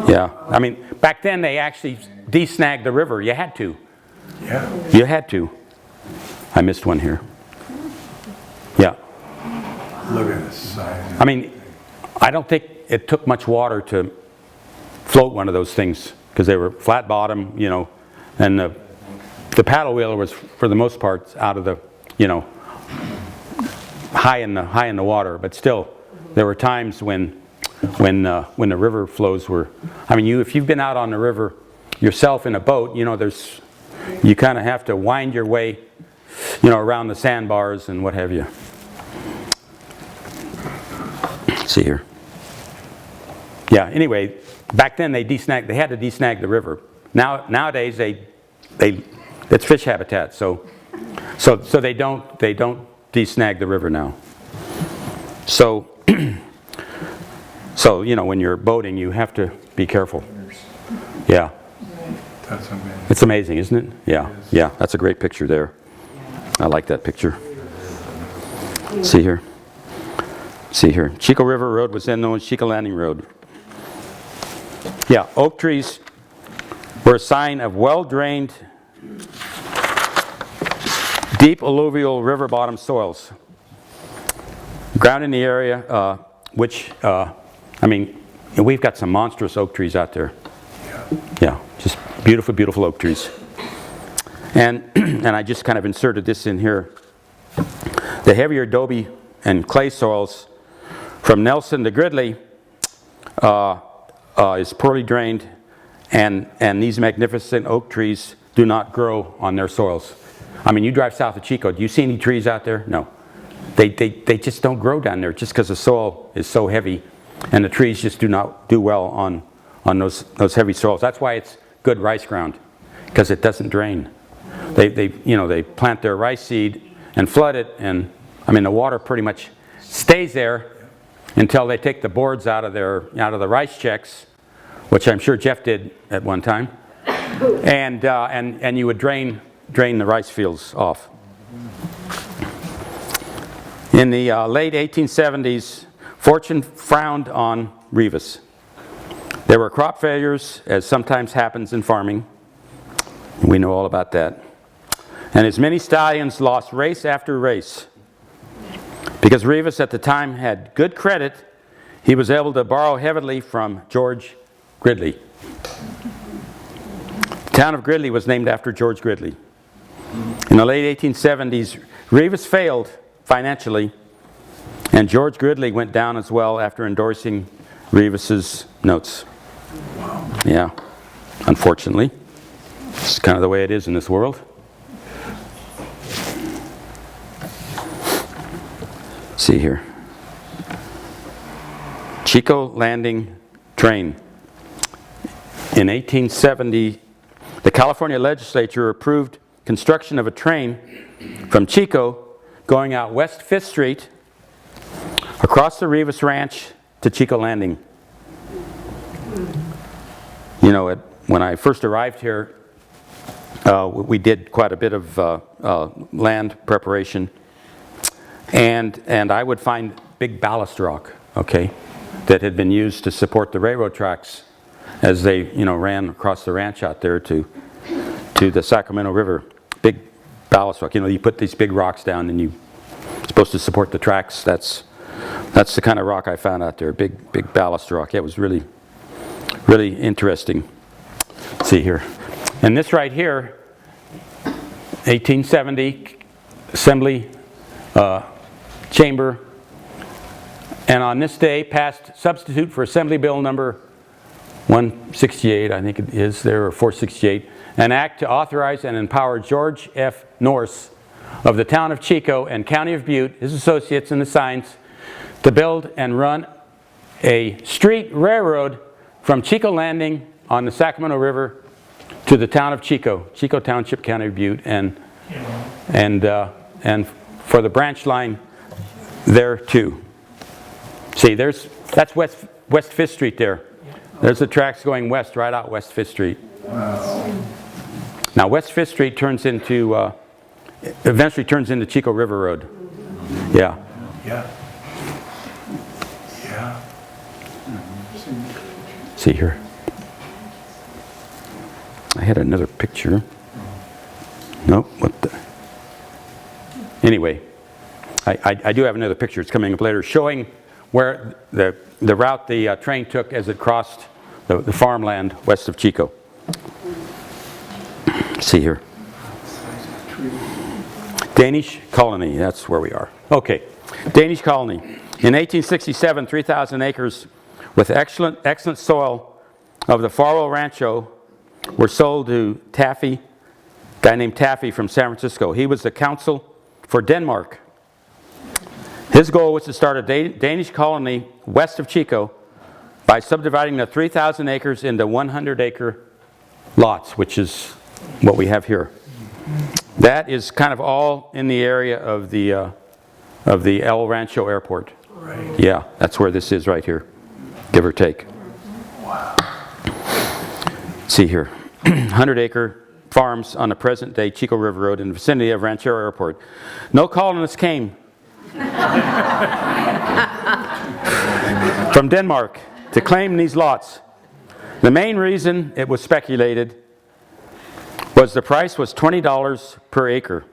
Yeah, I mean, back then they actually de-snagged the river. You had to. Yeah. You had to. I missed one here. Yeah. Look at the size. I mean, I don't think it took much water to float one of those things because they were flat bottom, you know, and the paddle wheeler was for the most part out of the, you know, high in the water. But still, there were times when the river flows were. I mean, if you've been out on the river yourself in a boat, you know, you kind of have to wind your way, you know, around the sandbars and what have you. Let's see here. Yeah. Anyway, back then they had to desnag the river. Nowadays it's fish habitat, so they don't desnag the river now. So you know, when you're boating, you have to be careful. Yeah. That's amazing. It's amazing, isn't it? Yeah. Yeah. That's a great picture there. I like that picture. See here. See here. Chico River Road was then known as Chico Landing Road. Yeah. Oak trees were a sign of well-drained, deep alluvial river bottom soils. Ground in the area, which, I mean, we've got some monstrous oak trees out there. Yeah, just beautiful, beautiful oak trees. And I just kind of inserted this in here. The heavier adobe and clay soils from Nelson to Gridley is poorly drained, and these magnificent oak trees do not grow on their soils. I mean, you drive south of Chico, do you see any trees out there? No. They just don't grow down there just because the soil is so heavy, and the trees just do not do well on those heavy soils. That's why it's good rice ground, because it doesn't drain. They plant their rice seed and flood it, and I mean the water pretty much stays there until they take the boards out of the rice checks, which I'm sure Jeff did at one time, and you would drain the rice fields off. In the late 1870s, fortune frowned on Rivas. There were crop failures, as sometimes happens in farming. We know all about that. And his many stallions lost race after race. Because Rivas at the time had good credit, he was able to borrow heavily from George Gridley. The town of Gridley was named after George Gridley. In the late 1870s, Rivas failed financially, and George Gridley went down as well after endorsing Rivas's notes. Wow. Yeah, unfortunately. It's kind of the way it is in this world. Let's see here. Chico Landing train. In 1870, the California legislature approved construction of a train from Chico going out West 5th Street, across the Rivas Ranch to Chico Landing. You know, when I first arrived here, we did quite a bit of land preparation, and I would find big ballast rock, okay, that had been used to support the railroad tracks as they, ran across the ranch out there to the Sacramento River. Big ballast rock. You put these big rocks down, and you're supposed to support the tracks. That's the kind of rock I found out there. Big ballast rock. Yeah, it was really interesting. Let's see here. And this right here, 1870 Assembly Chamber, and on this day passed substitute for Assembly Bill number 168, I think it is there, or 468, an act to authorize and empower George F. Norse of the town of Chico and county of Butte, his associates in the science, to build and run a street railroad from Chico Landing on the Sacramento River to the town of Chico, Chico Township, county of Butte, and for the branch line there too. See, that's West 5th Street there. There's the tracks going west, right out West 5th Street. Wow. Now West 5th Street eventually turns into Chico River Road. Yeah. Yeah. Yeah. See here. I had another picture. Nope. What the? Anyway, I do have another picture. It's coming up later, showing where the route the train took as it crossed the farmland west of Chico. See here. Danish colony, that's where we are. Okay, Danish colony. In 1867, 3,000 acres with excellent soil of the Faro Rancho were sold to Taffy, a guy named Taffy from San Francisco. He was the consul for Denmark. His goal was to start a Danish colony west of Chico by subdividing the 3,000 acres into 100-acre lots, which is what we have here. That is kind of all in the area of the El Rancho Airport. Right. Yeah, that's where this is right here, give or take. Wow. See here, 100-acre farms on the present-day Chico River Road in the vicinity of Rancho Airport. No colonists came from Denmark to claim these lots. The main reason it was speculated was the price was $20 per acre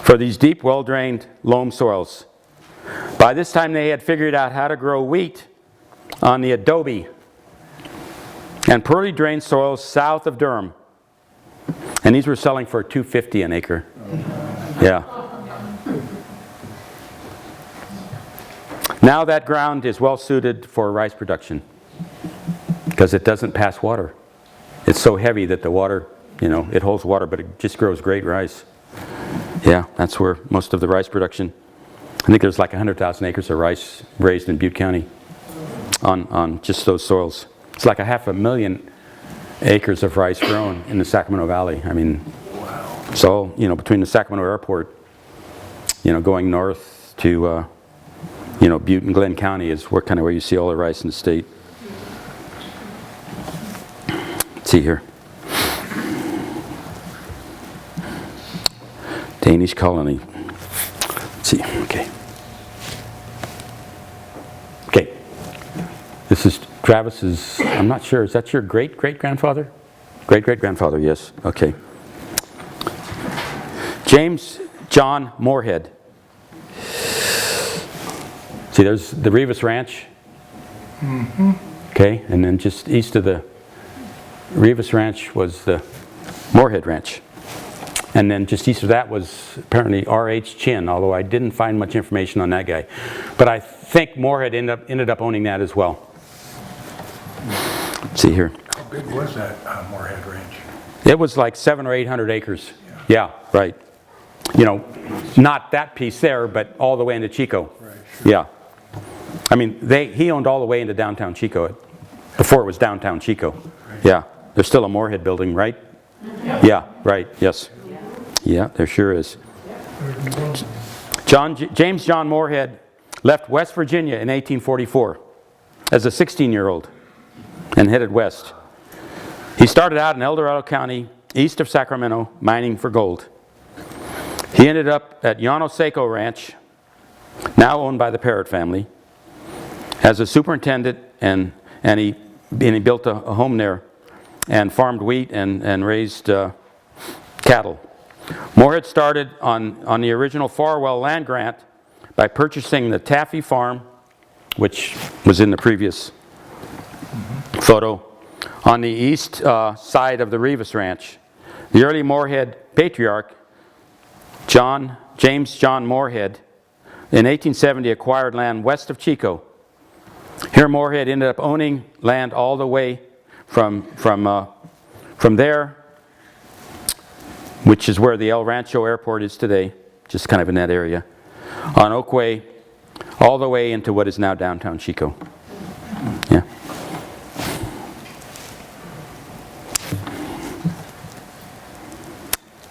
for these deep, well-drained loam soils. By this time they had figured out how to grow wheat on the adobe and poorly drained soils south of Durham. And these were selling for $2.50 an acre. Yeah. Now that ground is well suited for rice production because it doesn't pass water. It's so heavy that the water, it holds water, but it just grows great rice. Yeah, that's where most of the rice production. I think there's like 100,000 acres of rice raised in Butte County on just those soils. It's like 500,000 acres of rice grown in the Sacramento Valley. I mean, so, between the Sacramento airport, going north to, Butte and Glenn County is where you see all the rice in the state. Let's see here. Danish colony. Let's see, okay. Okay. This is Travis's, I'm not sure, is that your great-great-grandfather? Great-great-grandfather, yes, okay. James John Moorhead. See, there's the Rivas Ranch. Okay, and then just east of the Rivas Ranch was the Moorhead Ranch. And then just east of that was apparently R.H. Chin, although I didn't find much information on that guy. But I think Moorhead ended up owning that as well. Let's see here. How big was that Moorhead Ranch? It was like 700 or 800 acres. Yeah, right. Not that piece there, but all the way into Chico. Right, sure. Yeah. I mean, he owned all the way into downtown Chico before it was downtown Chico. Right. Yeah. There's still a Moorhead building, right? Yeah, right, yes. Yeah, there sure is. James John Moorhead left West Virginia in 1844 as a 16-year-old and headed west. He started out in El Dorado County, east of Sacramento, mining for gold. He ended up at Llano Seco Ranch, now owned by the Parrott family, as a superintendent, and he built a home there and farmed wheat and raised cattle. Moorhead started on the original Farwell land grant by purchasing the Taffy Farm, which was in the previous photo, on the east side of the Rivas Ranch. The early Moorhead patriarch, James John Moorhead, in 1870 acquired land west of Chico. Here Moorhead ended up owning land all the way from there, which is where the El Rancho Airport is today, just kind of in that area, on Oakway, all the way into what is now downtown Chico. Yeah.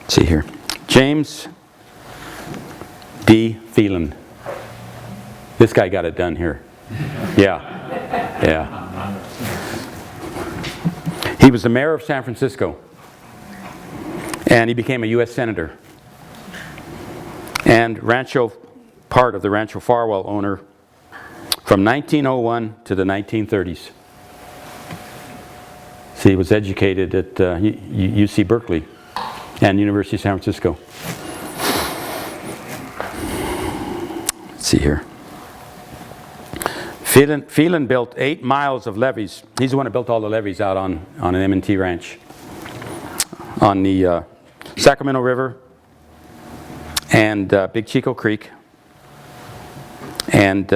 Let's see here. James D. Phelan. This guy got it done here. Yeah. Yeah. He was the mayor of San Francisco. And he became a U.S. Senator. And part of the Rancho Farwell owner from 1901 to the 1930s. So he was educated at UC Berkeley and University of San Francisco. Let's see here. Phelan built 8 miles of levees. He's the one who built all the levees out on an M&T ranch on the Sacramento River and Big Chico Creek. And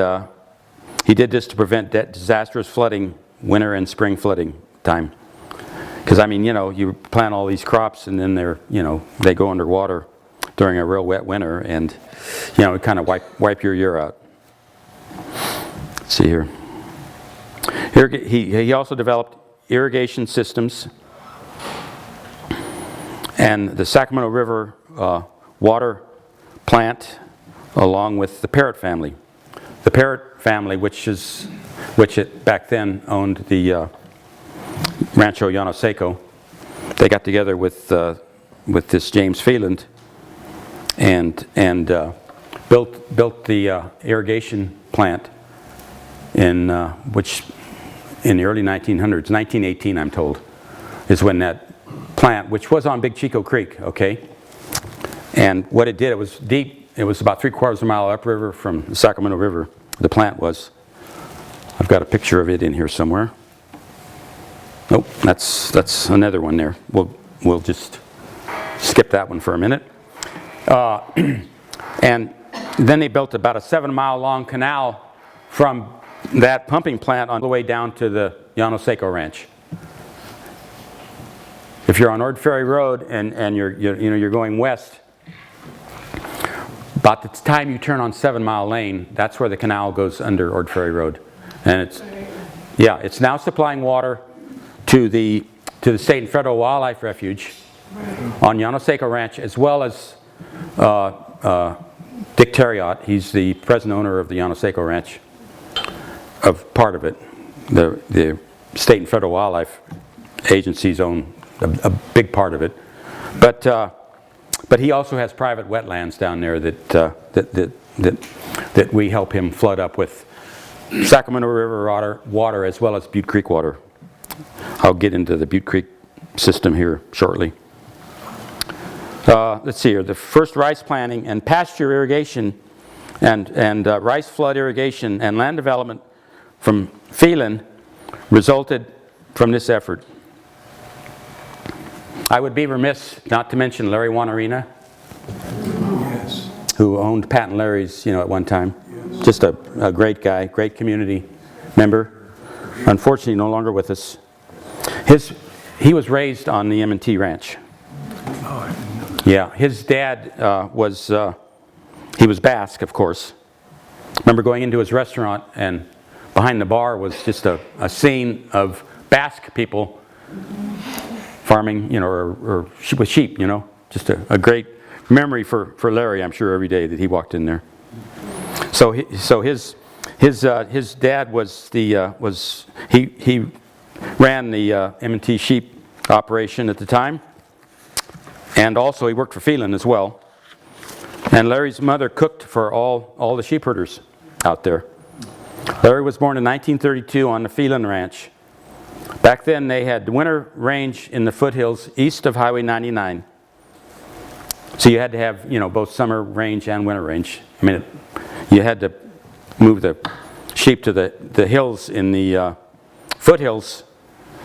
he did this to prevent disastrous flooding, winter and spring flooding time. Because, I mean, you plant all these crops and then they go underwater during a real wet winter, and, it kind of wipe your year out. Let's see here. He also developed irrigation systems and the Sacramento River water plant, along with the Parrott family. The Parrott family, which back then owned the Rancho Llano Seco, they got together with this James Phelan and built the irrigation plant in the early 1900s, 1918, I'm told, is when that plant, which was on Big Chico Creek, okay, and what it did, it was deep. It was about 3/4 of a mile upriver from the Sacramento River. The plant was. I've got a picture of it in here somewhere. Nope, that's another one there. We'll just skip that one for a minute. And then they built about a 7-mile long canal from that pumping plant on the way down to the Llano Seco Ranch. If you're on Ord Ferry Road and you're going west, about the time you turn on 7 Mile Lane, that's where the canal goes under Ord Ferry Road. And it's now supplying water to the state and federal wildlife refuge on Llano Seco Ranch, as well as Dick Terriot. He's the present owner of the Llano Seco Ranch, of part of it. The state and federal wildlife agencies own a big part of it. But he also has private wetlands down there that we help him flood up with Sacramento River water as well as Butte Creek water. I'll get into the Butte Creek system here shortly. Let's see here. The first rice planting and pasture irrigation and rice flood irrigation and land development from Phelan resulted from this effort. I would be remiss not to mention Larry Wanarina, Yes. who owned Pat and Larry's, at one time. Yes. Just a great guy, great community member. Unfortunately, no longer with us. He was raised on the M&T Ranch. Oh, I didn't know that. Yeah, his dad he was Basque, of course. Remember going into his restaurant, and behind the bar was just a scene of Basque people farming, or with sheep, Just a great memory for Larry, I'm sure, every day that he walked in there. So his dad was he ran the M&T sheep operation at the time, and also he worked for Phelan as well. And Larry's mother cooked for all the sheep herders out there. Larry was born in 1932 on the Phelan Ranch. Back then they had the winter range in the foothills east of Highway 99. So you had to have, both summer range and winter range. I mean, you had to move the sheep to the hills in the foothills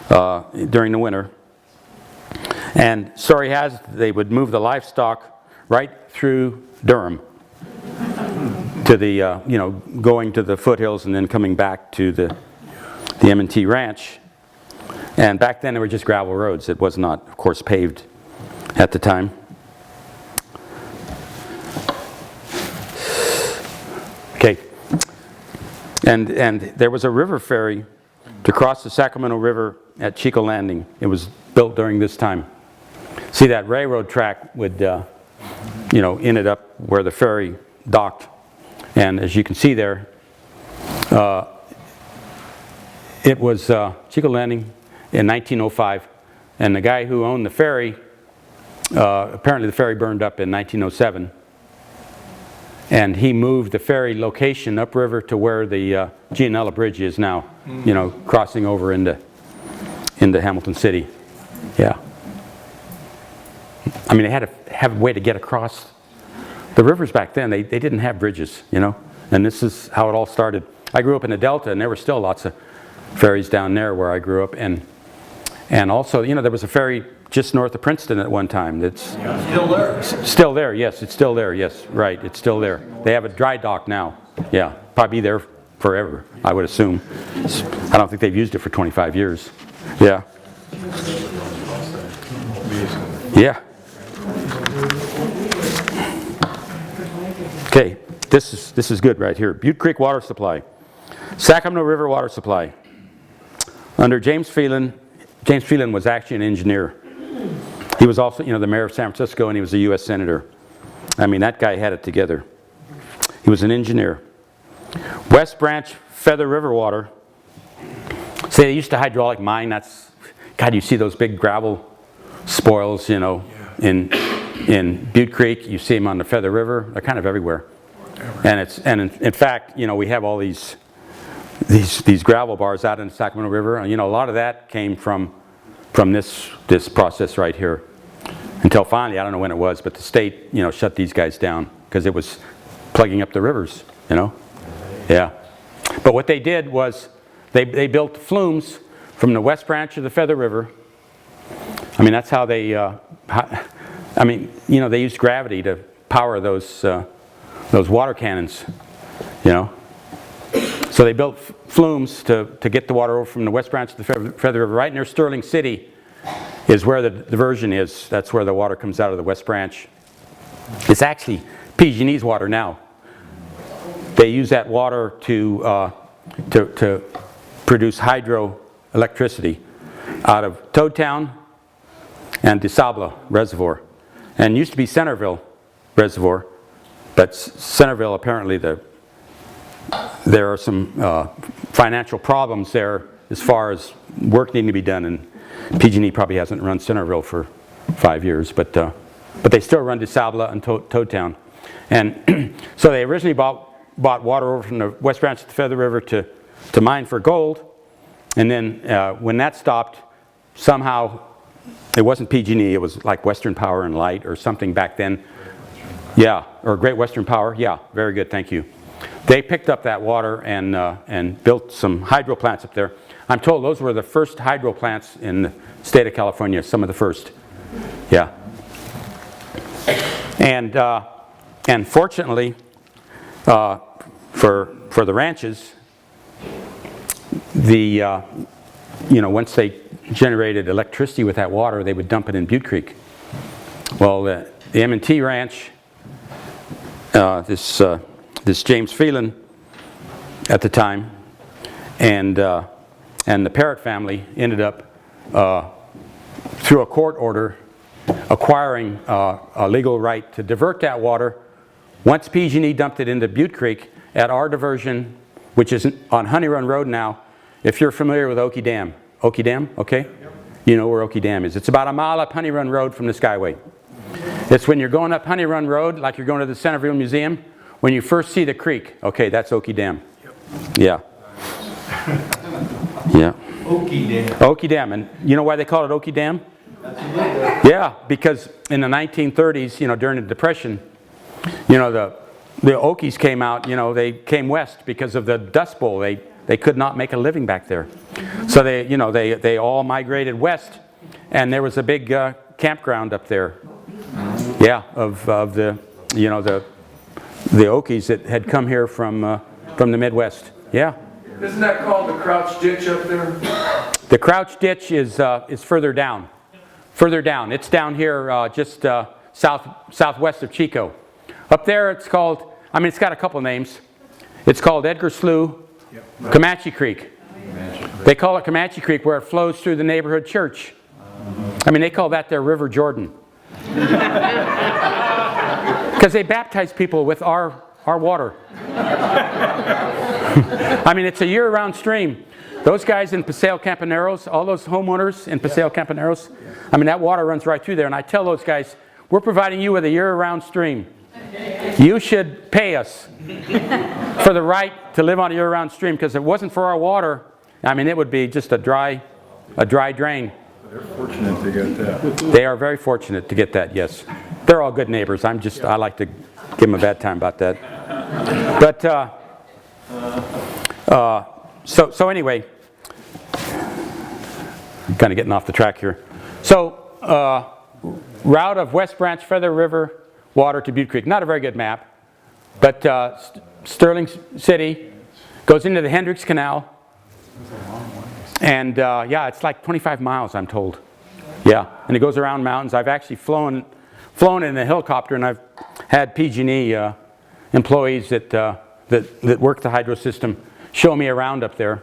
during the winter. And story has it they would move the livestock right through Durham to the, going to the foothills and then coming back to the M&T Ranch. And back then they were just gravel roads. It was not, of course, paved at the time. Okay. And there was a river ferry to cross the Sacramento River at Chico Landing. It was built during this time. See, that railroad track would, ended up where the ferry docked. And as you can see there, it was Chico Landing in 1905. And the guy who owned the ferry, apparently the ferry burned up in 1907. And he moved the ferry location upriver to where the Gianella Bridge is now, crossing over into Hamilton City. Yeah. I mean, they had to have a way to get across the rivers back then. They didn't have bridges, and this is how it all started. I grew up in the Delta, and there were still lots of ferries down there where I grew up. And also, there was a ferry just north of Princeton at one time. That's Still there. still there, yes, it's still there, yes, right, it's still there. They have a dry dock now, yeah, probably be there forever, I would assume. I don't think they've used it for 25 years, yeah. Yeah. Okay, this is good right here. Butte Creek water supply. Sacramento River water supply. Under James Phelan was actually an engineer. He was also, the mayor of San Francisco, and he was a U.S. senator. I mean, that guy had it together. He was an engineer. West Branch Feather River water. Say they used to hydraulic mine. God, you see those big gravel spoils, in Butte Creek. You see them on the Feather River. They're kind of everywhere. And in fact, we have all these gravel bars out in the Sacramento River. And, a lot of that came from this process right here. Until finally, I don't know when it was, but the state, shut these guys down because it was plugging up the rivers, Yeah. But what they did was they built flumes from the West Branch of the Feather River. I mean, that's how they, they used gravity to power those water cannons, So So they built flumes to get the water over from the west branch of the Feather River. Right near Sterling City is where the diversion is. That's where the water comes out of the west branch. It's actually PG&E's water now. They use that water to produce hydroelectricity out of Toadtown and DeSabla Reservoir. And it used to be Centerville Reservoir, but Centerville apparently there are some financial problems there as far as work needing to be done, and PG&E probably hasn't run Centerville for 5 years, but they still run DeSabla and Toadtown. And so they originally bought water over from the west branch of the Feather River to mine for gold, and then when that stopped, somehow it wasn't PG&E, it was like Western Power and Light or something back then. Yeah, or Great Western Power. Yeah, very good, thank you. They picked up that water and built some hydro plants up there. I'm told those were the first hydro plants in the state of California, some of the first. Yeah. And fortunately, for the ranches, once they generated electricity with that water, they would dump it in Butte Creek. Well, the M&T Ranch, this James Phelan at the time, and the Parrott family ended up through a court order acquiring a legal right to divert that water. Once PG&E dumped it into Butte Creek at our diversion, which is on Honey Run Road now. If you're familiar with Okie Dam, okay? You know where Okie Dam is. It's about a mile up Honey Run Road from the Skyway. It's when you're going up Honey Run Road, like you're going to the Centerville Museum, when you first see the creek, okay, that's Okie Dam. Yeah. Yeah. Okie Dam. Okie Dam, and you know why they call it Okie Dam? Yeah, because in the 1930s, during the Depression, the Okies came out, they came west because of the Dust Bowl. They could not make a living back there. So they all migrated west, and there was a big campground up there. Yeah, of the Okies that had come here from the Midwest. Yeah. Isn't that called the Crouch Ditch up there? The Crouch Ditch is further down. Further down. It's down here just southwest of Chico. Up there it's called, it's got a couple names. It's called Edgar Slough, Comanche Creek. They call it Comanche Creek where it flows through the neighborhood church. They call that their River Jordan. Because they baptize people with our water. It's a year-round stream. Those guys in Paseo Campaneros, all those homeowners in Paseo Campaneros, that water runs right through there. And I tell those guys, we're providing you with a year-round stream. You should pay us for the right to live on a year-round stream, because if it wasn't for our water, it would be just a dry drain. They're fortunate to get that. They are very fortunate to get that, yes. They're all good neighbors. I like to give them a bad time about that. But, so anyway, kind of getting off the track here. So, route of West Branch Feather River water to Butte Creek. Not a very good map, but Sterling City goes into the Hendricks Canal, and it's like 25 miles, I'm told. Yeah, and it goes around mountains. I've actually flown in a helicopter, and I've had PG&E employees that work the hydro system show me around up there.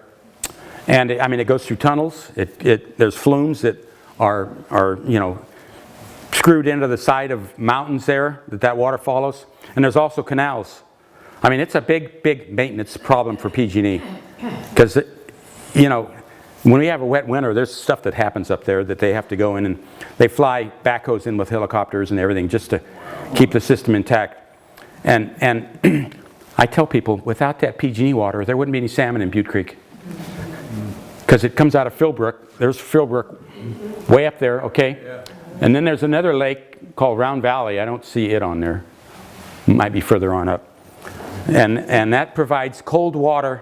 And it goes through tunnels. There's flumes that are screwed into the side of mountains there that water follows. And there's also canals. It's a big maintenance problem for PG&E. Because, when we have a wet winter, there's stuff that happens up there that they have to go in, and they fly backhoes in with helicopters and everything just to keep the system intact. And I tell people, without that PG&E water, there wouldn't be any salmon in Butte Creek. Because it comes out of Philbrook. There's Philbrook way up there, okay? Yeah. And then there's another lake called Round Valley. I don't see it on there. It might be further on up. And that provides cold water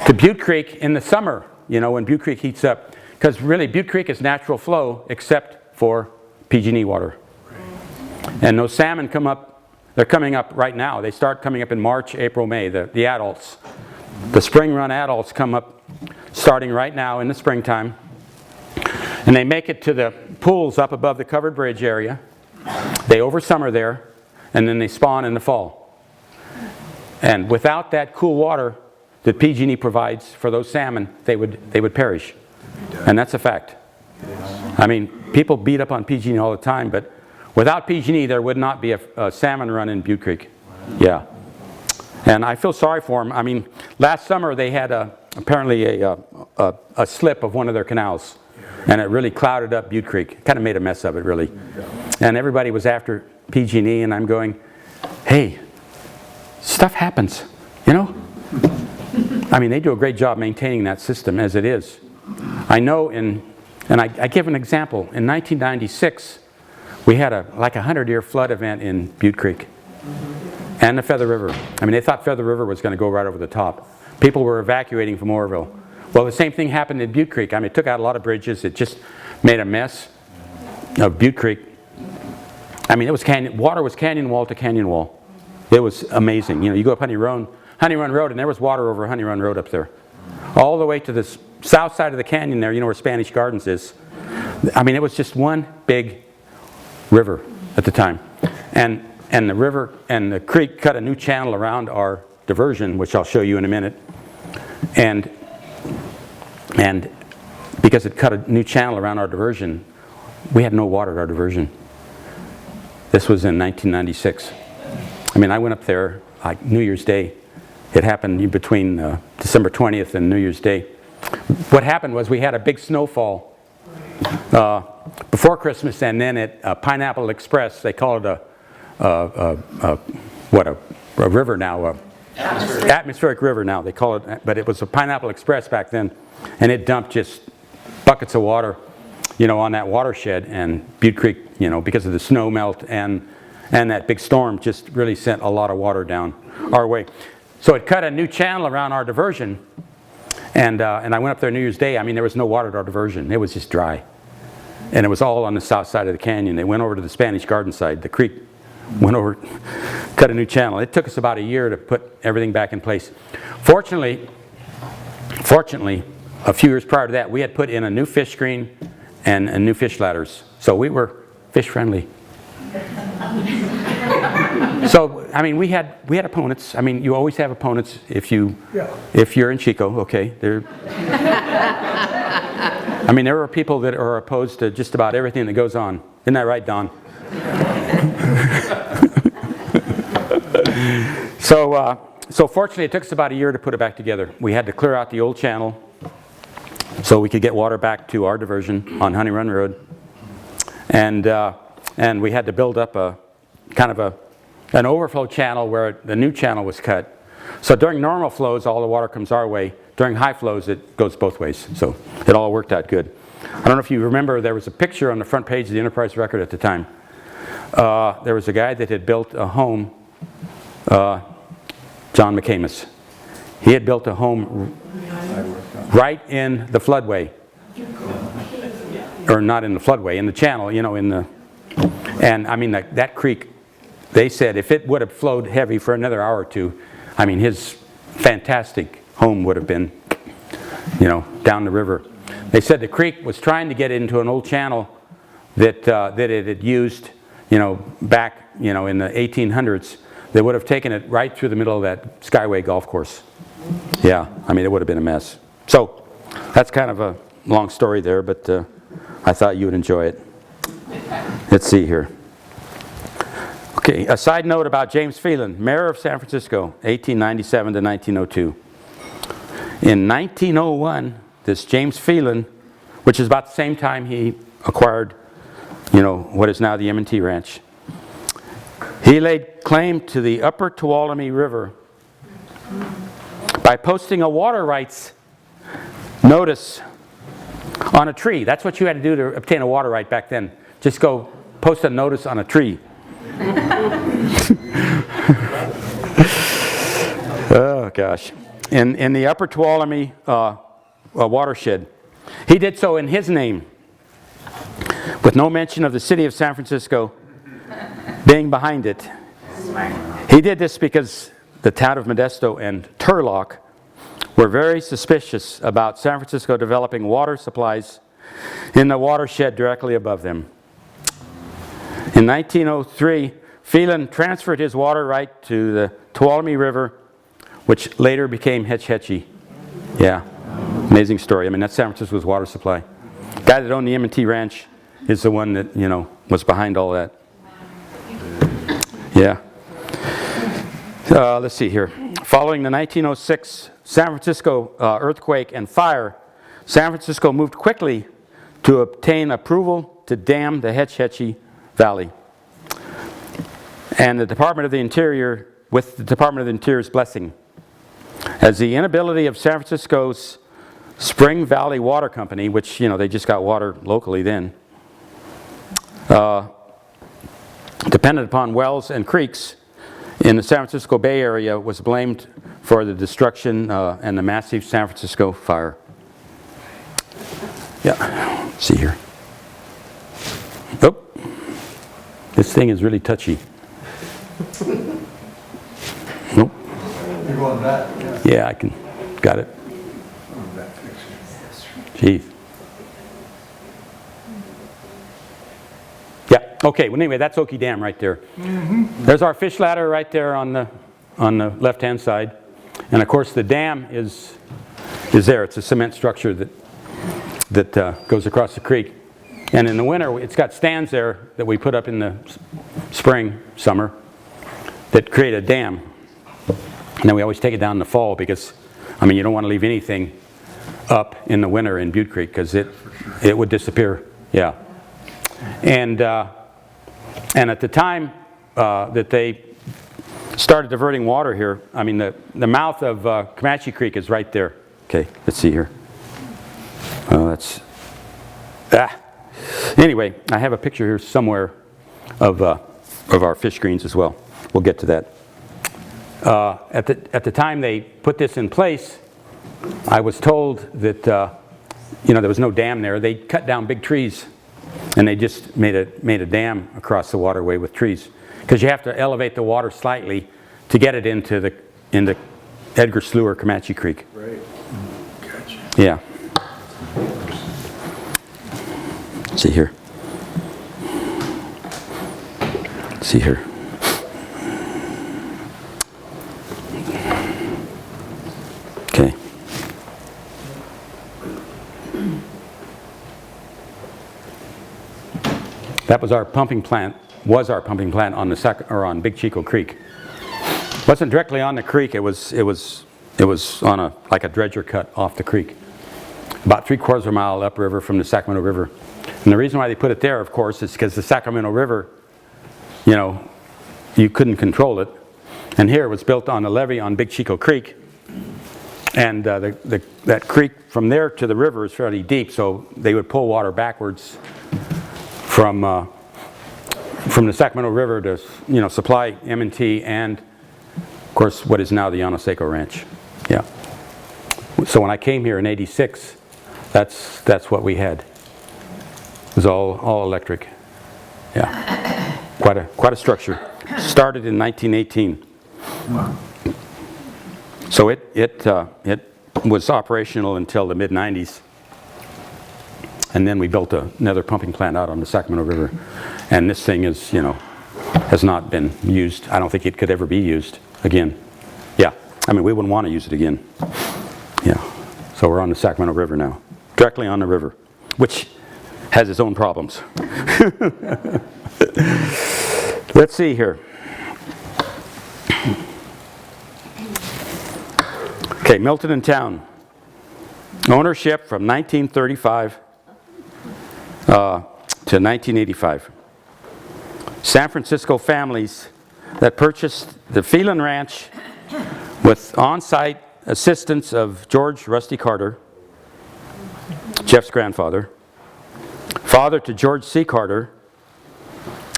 to Butte Creek in the summer, when Butte Creek heats up. Because really, Butte Creek is natural flow except for PG&E water. And those salmon come up, they're coming up right now. They start coming up in March, April, May, the adults. The spring run adults come up starting right now in the springtime, and they make it to the pools up above the covered bridge area. They oversummer there, and then they spawn in the fall. And without that cool water that PG&E provides for those salmon, they would perish. And that's a fact. I mean, people beat up on PG&E all the time, but without PG&E, there would not be a salmon run in Butte Creek. Yeah. And I feel sorry for them. I mean, last summer they had apparently a slip of one of their canals, and it really clouded up Butte Creek. Kind of made a mess of it, really. And everybody was after PG&E, and I'm going, hey, stuff happens, you know? I mean, they do a great job maintaining that system as it is. I know and I give an example. In 1996, we had like a 100-year flood event in Butte Creek and the Feather River. I mean, they thought Feather River was going to go right over the top. People were evacuating from Oroville. Well, the same thing happened in Butte Creek. I mean, it took out a lot of bridges. It just made a mess of Butte Creek. I mean, it was water was canyon wall to canyon wall. It was amazing. You know, you go up Honey Run Road, and there was water over Honey Run Road up there. All the way to the south side of the canyon there, you know where Spanish Gardens is. I mean, it was just one big river at the time. And the river and the creek cut a new channel around our diversion, which I'll show you in a minute. And because it cut a new channel around our diversion, we had no water at our diversion. This was in 1996. I mean, I went up there like New Year's Day. It happened between December 20th and New Year's Day. What happened was we had a big snowfall before Christmas, and then at Pineapple Express, they call it a river now, atmospheric river now, they call it, but it was a Pineapple Express back then, and it dumped just buckets of water, you know, on that watershed, and Butte Creek, you know, because of the snow melt and that big storm, just really sent a lot of water down our way. So it cut a new channel around our diversion, and I went up there New Year's Day. I mean, there was no water at our diversion. It was just dry. And it was all on the south side of the canyon. They went over to the Spanish Garden side. The creek went over, cut a new channel. It took us about a year to put everything back in place. Fortunately, a few years prior to that, we had put in a new fish screen and new fish ladders. So we were fish friendly. So, I mean, we had opponents. I mean, you always have opponents if you're in Chico, okay. I mean, there are people that are opposed to just about everything that goes on. Isn't that right, Don? So fortunately, it took us about a year to put it back together. We had to clear out the old channel so we could get water back to our diversion on Honey Run Road. And we had to build up a kind of an overflow channel where the new channel was cut. So during normal flows, all the water comes our way. During high flows, it goes both ways. So it all worked out good. I don't know if you remember, there was a picture on the front page of the Enterprise Record at the time. There was a guy that had built a home, John McCamus. He had built a home right in the floodway. Or not in the floodway, in the channel, you know, and I mean, that creek, they said if it would have flowed heavy for another hour or two, I mean, his fantastic home would have been, you know, down the river. They said the creek was trying to get into an old channel that it had used, you know, back, you know, in the 1800s. They would have taken it right through the middle of that Skyway golf course. Yeah, I mean, it would have been a mess. So that's kind of a long story there, but I thought you would enjoy it. Let's see here. Okay, a side note about James Phelan, mayor of San Francisco, 1897 to 1902. In 1901, this James Phelan, which is about the same time he acquired, you know, what is now the M&T Ranch, he laid claim to the upper Tuolumne River by posting a water rights notice on a tree. That's what you had to do to obtain a water right back then. Just go post a notice on a tree. Oh gosh. In the upper Tuolumne watershed. He did so in his name, with no mention of the city of San Francisco being behind it. He did this because the town of Modesto and Turlock were very suspicious about San Francisco developing water supplies in the watershed directly above them. In 1903, Phelan transferred his water right to the Tuolumne River, which later became Hetch Hetchy. Yeah, amazing story. I mean, that's San Francisco's water supply. The guy that owned the M&T Ranch is the one that, you know, was behind all that. Yeah. Let's see here. Following the 1906 San Francisco earthquake and fire, San Francisco moved quickly to obtain approval to dam the Hetch Hetchy Valley. And the Department of the Interior, with the Department of the Interior's blessing, as the inability of San Francisco's Spring Valley Water Company, which, you know, they just got water locally then, dependent upon wells and creeks in the San Francisco Bay Area, was blamed for the destruction and the massive San Francisco fire. Yeah, let's see here. Oh, this thing is really touchy. Nope. You're going back, yeah. Yeah, I can, got it. Jeez. Yeah, okay, well anyway, that's Okie Dam right there. There's our fish ladder right there on the left-hand side. And of course the dam is there. It's a cement structure that goes across the creek. And in the winter, it's got stands there that we put up in the spring, summer, that create a dam. And then we always take it down in the fall because, I mean, you don't want to leave anything up in the winter in Butte Creek because it would disappear. Yeah. And at the time that they started diverting water here, I mean, the mouth of Comanche Creek is right there. Okay, let's see here. Oh, anyway, I have a picture here somewhere of our fish screens as well. We'll get to that. At the time they put this in place, I was told that you know, there was no dam there. They cut down big trees, and they just made a dam across the waterway with trees, because you have to elevate the water slightly to get it into Edgar Slough or Comanche Creek. Right. Gotcha. Yeah. Let's see here. Let's see here. Okay. That was our pumping plant. On on Big Chico Creek. It wasn't directly on the creek. It was on like a dredger cut off the creek, about 3/4 of a mile upriver from the Sacramento River. And the reason why they put it there, of course, is because the Sacramento River, you know, you couldn't control it. And here it was built on a levee on Big Chico Creek. And that creek from there to the river is fairly deep, so they would pull water backwards from the Sacramento River to, you know, supply M&T and, of course, what is now the Llano Ranch. Yeah. So when I came here in '86, that's what we had. It was all electric. Yeah. Quite a structure. Started in 1918. So it was operational until the mid-90s. And then we built another pumping plant out on the Sacramento River. And this thing is, you know, has not been used. I don't think it could ever be used again. Yeah, I mean, we wouldn't want to use it again. Yeah, so we're on the Sacramento River now, directly on the river, which has its own problems. Let's see here. Okay, Milton in town. Ownership from 1935 to 1985. San Francisco families that purchased the Phelan Ranch with on-site assistance of George Rusty Carter, Jeff's grandfather, father to George C. Carter,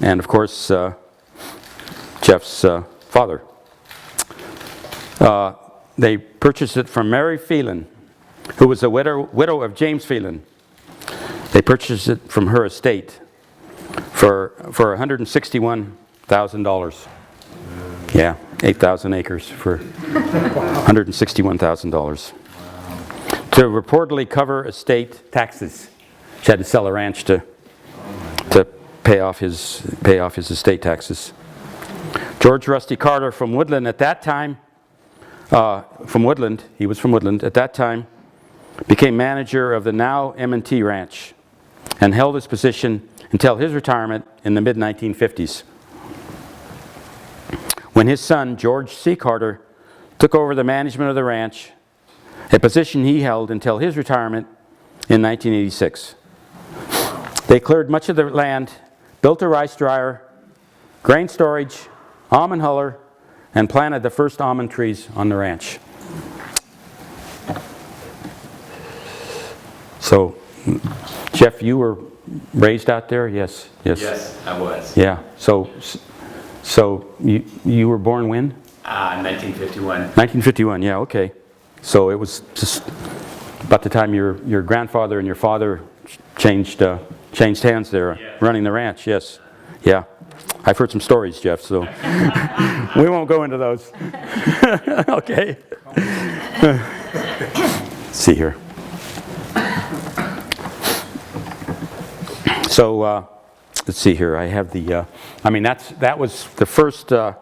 and of course Jeff's father. They purchased it from Mary Phelan, who was a widow of James Phelan. They purchased it from her estate for $161,000. Yeah, 8,000 acres for $161,000. to reportedly cover estate taxes. She had to sell a ranch to pay off his estate taxes. George Rusty Carter from Woodland at that time, he was from Woodland at that time, became manager of the now M&T Ranch and held his position until his retirement in the mid-1950s. When his son, George C. Carter, took over the management of the ranch, a position he held until his retirement in 1986. They cleared much of the land, built a rice dryer, grain storage, almond huller, and planted the first almond trees on the ranch. So, Jeff, you were raised out there? Yes. Yes, I was. Yeah. So you were born when? 1951. 1951. Yeah. Okay. So it was just about the time your grandfather and your father changed hands there, Yeah. running the ranch. Yes. Yeah. I've heard some stories, Jeff. So we won't go into those. Okay. Let's see here. So let's see here. I have the. I mean, that was the first. They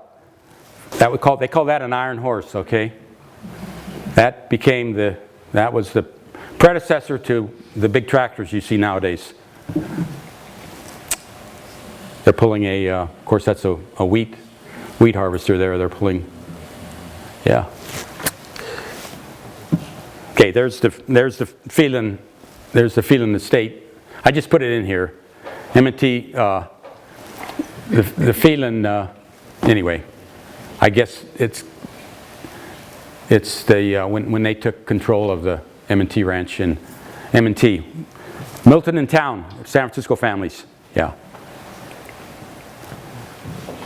call that an iron horse. Okay. That was the predecessor to the big tractors you see nowadays. They're pulling of course that's a wheat harvester there. They're pulling. Yeah. Okay. There's the Phelan estate. I just put it in here. M&T, the Phelan, anyway, I guess it's the, when they took control of the M&T ranch in M&T. Milton and Town, San Francisco families, yeah.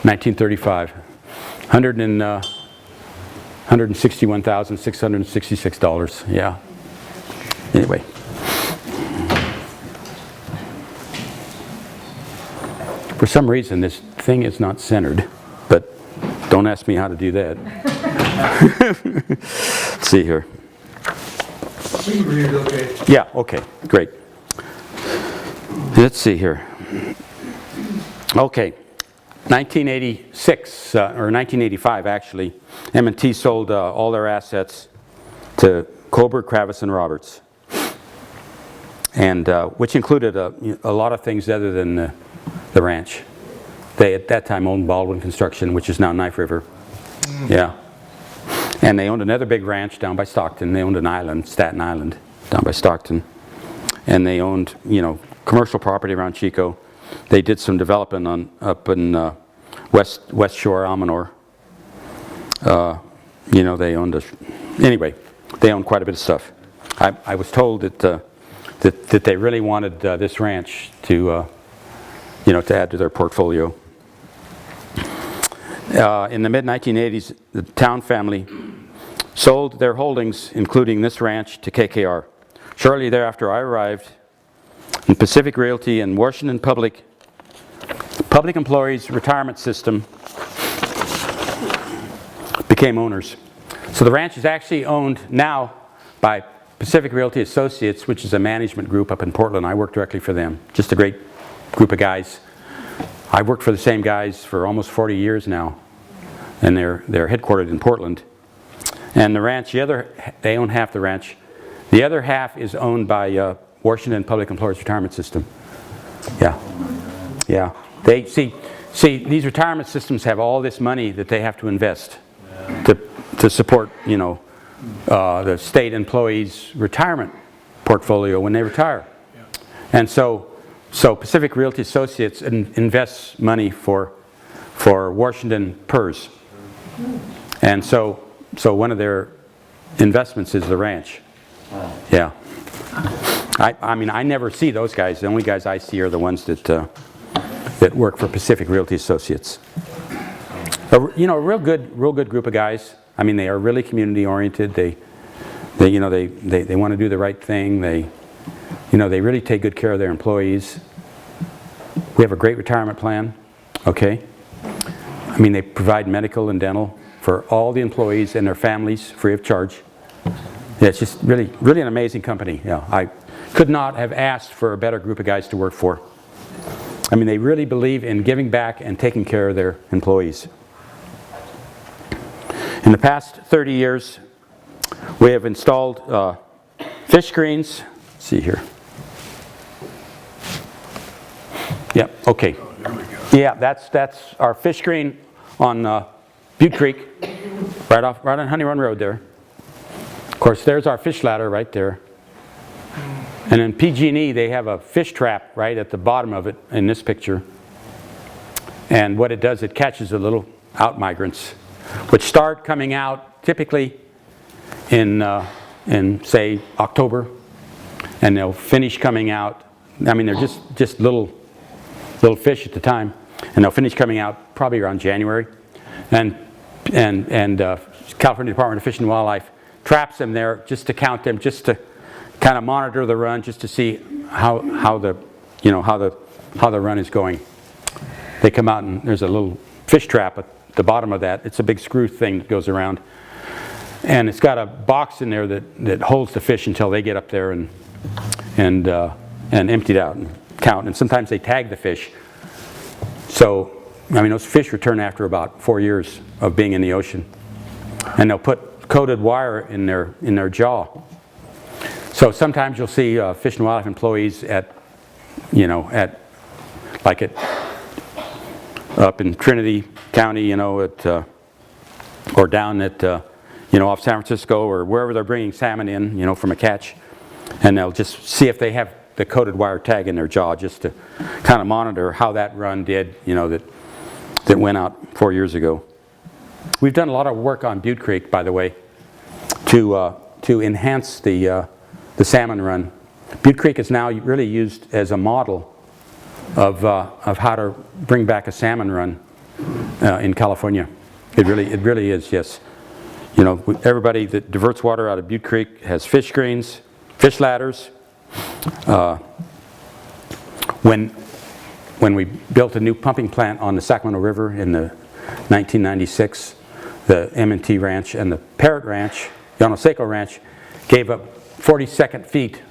1935, $161,666, yeah. Anyway. For some reason, this thing is not centered, but don't ask me how to do that. Let's see here. We can read it, okay? Yeah, okay, great. Let's see here. Okay, 1986, or 1985 actually, M&T sold all their assets to Colbert, Kravis, and Roberts, and which included a lot of things other than the ranch. They at that time owned Baldwin Construction, which is now Knife River. Yeah. And they owned another big ranch down by Stockton. They owned an island, Staten Island, down by Stockton. And they owned, commercial property around Chico. They did some development up in West Shore, Almanor. They owned anyway, they owned quite a bit of stuff. I was told that they really wanted this ranch to add to their portfolio. In the mid-1980s, the Town family sold their holdings, including this ranch, to KKR. Shortly thereafter, I arrived, and Pacific Realty and Washington Public Employees Retirement System became owners. So the ranch is actually owned now by Pacific Realty Associates, which is a management group up in Portland. I work directly for them. Just a great group of guys. I've worked for the same guys for almost 40 years now, and they're headquartered in Portland. And the ranch, they own half the ranch. The other half is owned by Washington Public Employees Retirement System. Yeah, yeah. They see these retirement systems have all this money that they have to invest to support, the state employees' retirement portfolio when they retire. And so Pacific Realty Associates invests money for Washington PERS. And so one of their investments is the ranch. Yeah. I mean, I never see those guys. The only guys I see are the ones that work for Pacific Realty Associates. A real good group of guys. I mean, they are really community oriented. They want to do the right thing. They really take good care of their employees. We have a great retirement plan. Okay. I mean, they provide medical and dental for all the employees and their families free of charge. Yeah, it's just really, really an amazing company. Yeah, I could not have asked for a better group of guys to work for. I mean, they really believe in giving back and taking care of their employees. In the past 30 years, we have installed fish screens. Let's see here. Yeah, okay. Yeah, that's our fish screen on Butte Creek, right on Honey Run Road there. Of course, there's our fish ladder right there. And in PG&E, they have a fish trap right at the bottom of it in this picture. And what it does, it catches the little out migrants, which start coming out typically in say October, and they'll finish coming out. I mean, they're just little fish at the time, and they'll finish coming out probably around January. And California Department of Fish and Wildlife traps them there just to count them, just to kind of monitor the run, just to see how the run is going. They come out and there's a little fish trap at the bottom of that. It's a big screw thing that goes around, and it's got a box in there that holds the fish until they get up there and empty it out and count. And sometimes they tag the fish. So I mean, those fish return after about 4 years of being in the ocean, and they'll put coated wire in their jaw. So sometimes you'll see Fish and Wildlife employees up in Trinity County, or down at off San Francisco or wherever they're bringing salmon in, from a catch, and they'll just see if they have the coated wire tag in their jaw, just to kind of monitor how that run did, that went out 4 years ago. We've done a lot of work on Butte Creek, by the way, to enhance the salmon run. Butte Creek is now really used as a model of how to bring back a salmon run in California. It really is, yes. Everybody that diverts water out of Butte Creek has fish screens, fish ladders. When we built a new pumping plant on the Sacramento River in the 1996, the M&T Ranch and the Parrot Ranch, Llano Seco Ranch, gave up 42nd feet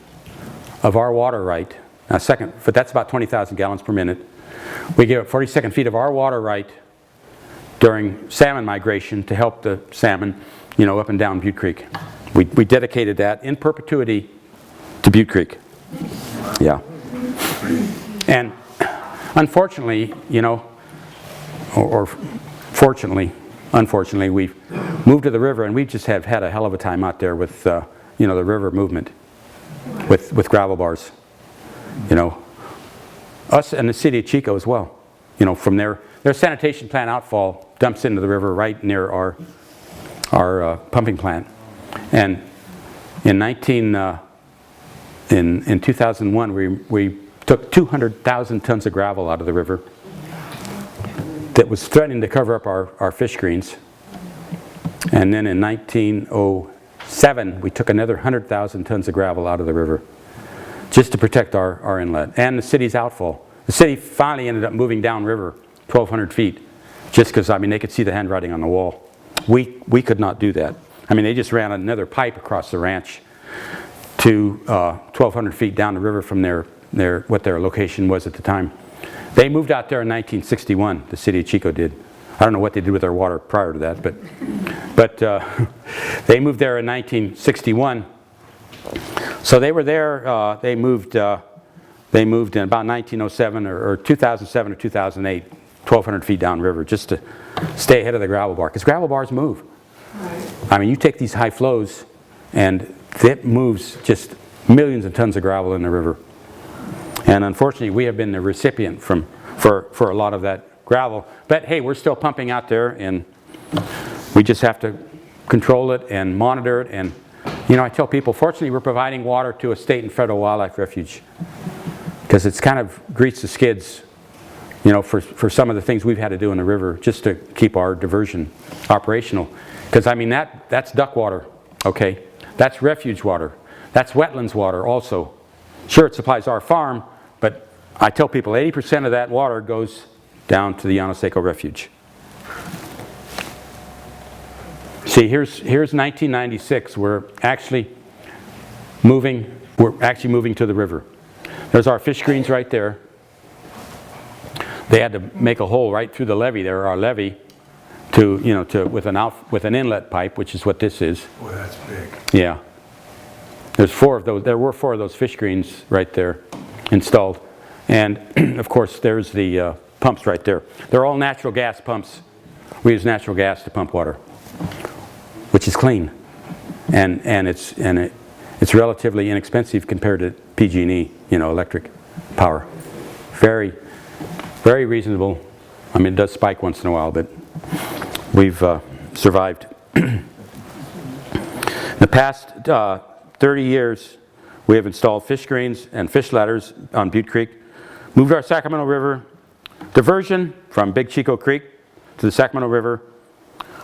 of our water right. Now but that's about 20,000 gallons per minute. We gave up 42nd feet of our water right during salmon migration to help the salmon, up and down Butte Creek. We dedicated that in perpetuity to Butte Creek. Yeah. And unfortunately, or fortunately, unfortunately, we've moved to the river, and we just have had a hell of a time out there with, the river movement, with gravel bars. Us and the city of Chico as well. From their sanitation plant outfall dumps into the river right near our pumping plant. And in 2001, we took 200,000 tons of gravel out of the river that was threatening to cover up our fish screens. And then in 1907, we took another 100,000 tons of gravel out of the river just to protect our inlet and the city's outfall. The city finally ended up moving downriver 1,200 feet just because, they could see the handwriting on the wall. We could not do that. They just ran another pipe across the ranch to 1,200 feet down the river from what their location was at the time. They moved out there in 1961, the city of Chico did. I don't know what they did with their water prior to that, but they moved there in 1961. So they were there, they moved in about 1907 or 2007 or 2008, 1,200 feet downriver, just to stay ahead of the gravel bar, because gravel bars move. Right. You take these high flows, and it moves just millions of tons of gravel in the river. And unfortunately, we have been the recipient for a lot of that gravel. But hey, we're still pumping out there, and we just have to control it and monitor it. And I tell people, fortunately, we're providing water to a state and federal wildlife refuge, because it's kind of greased the skids, for some of the things we've had to do in the river just to keep our diversion operational. Because that's duck water, okay? That's refuge water. That's wetlands water also. Sure, it supplies our farm, but I tell people 80% of that water goes down to the Llano Seco Refuge. See, here's 1996. We're actually moving to the river. There's our fish screens right there. They had to make a hole right through the levee there, our levee, with an inlet pipe, which is what this is. Boy, that's big. Yeah. There's 4 of those. There were 4 of those fish screens right there installed. And of course, there's the pumps right there. They're all natural gas pumps. We use natural gas to pump water, which is clean, and it's relatively inexpensive compared to PG&E, electric power. Very, very reasonable. I mean, it does spike once in a while, but we've survived. In the past 30 years, we have installed fish screens and fish ladders on Butte Creek, moved our Sacramento River diversion from Big Chico Creek to the Sacramento River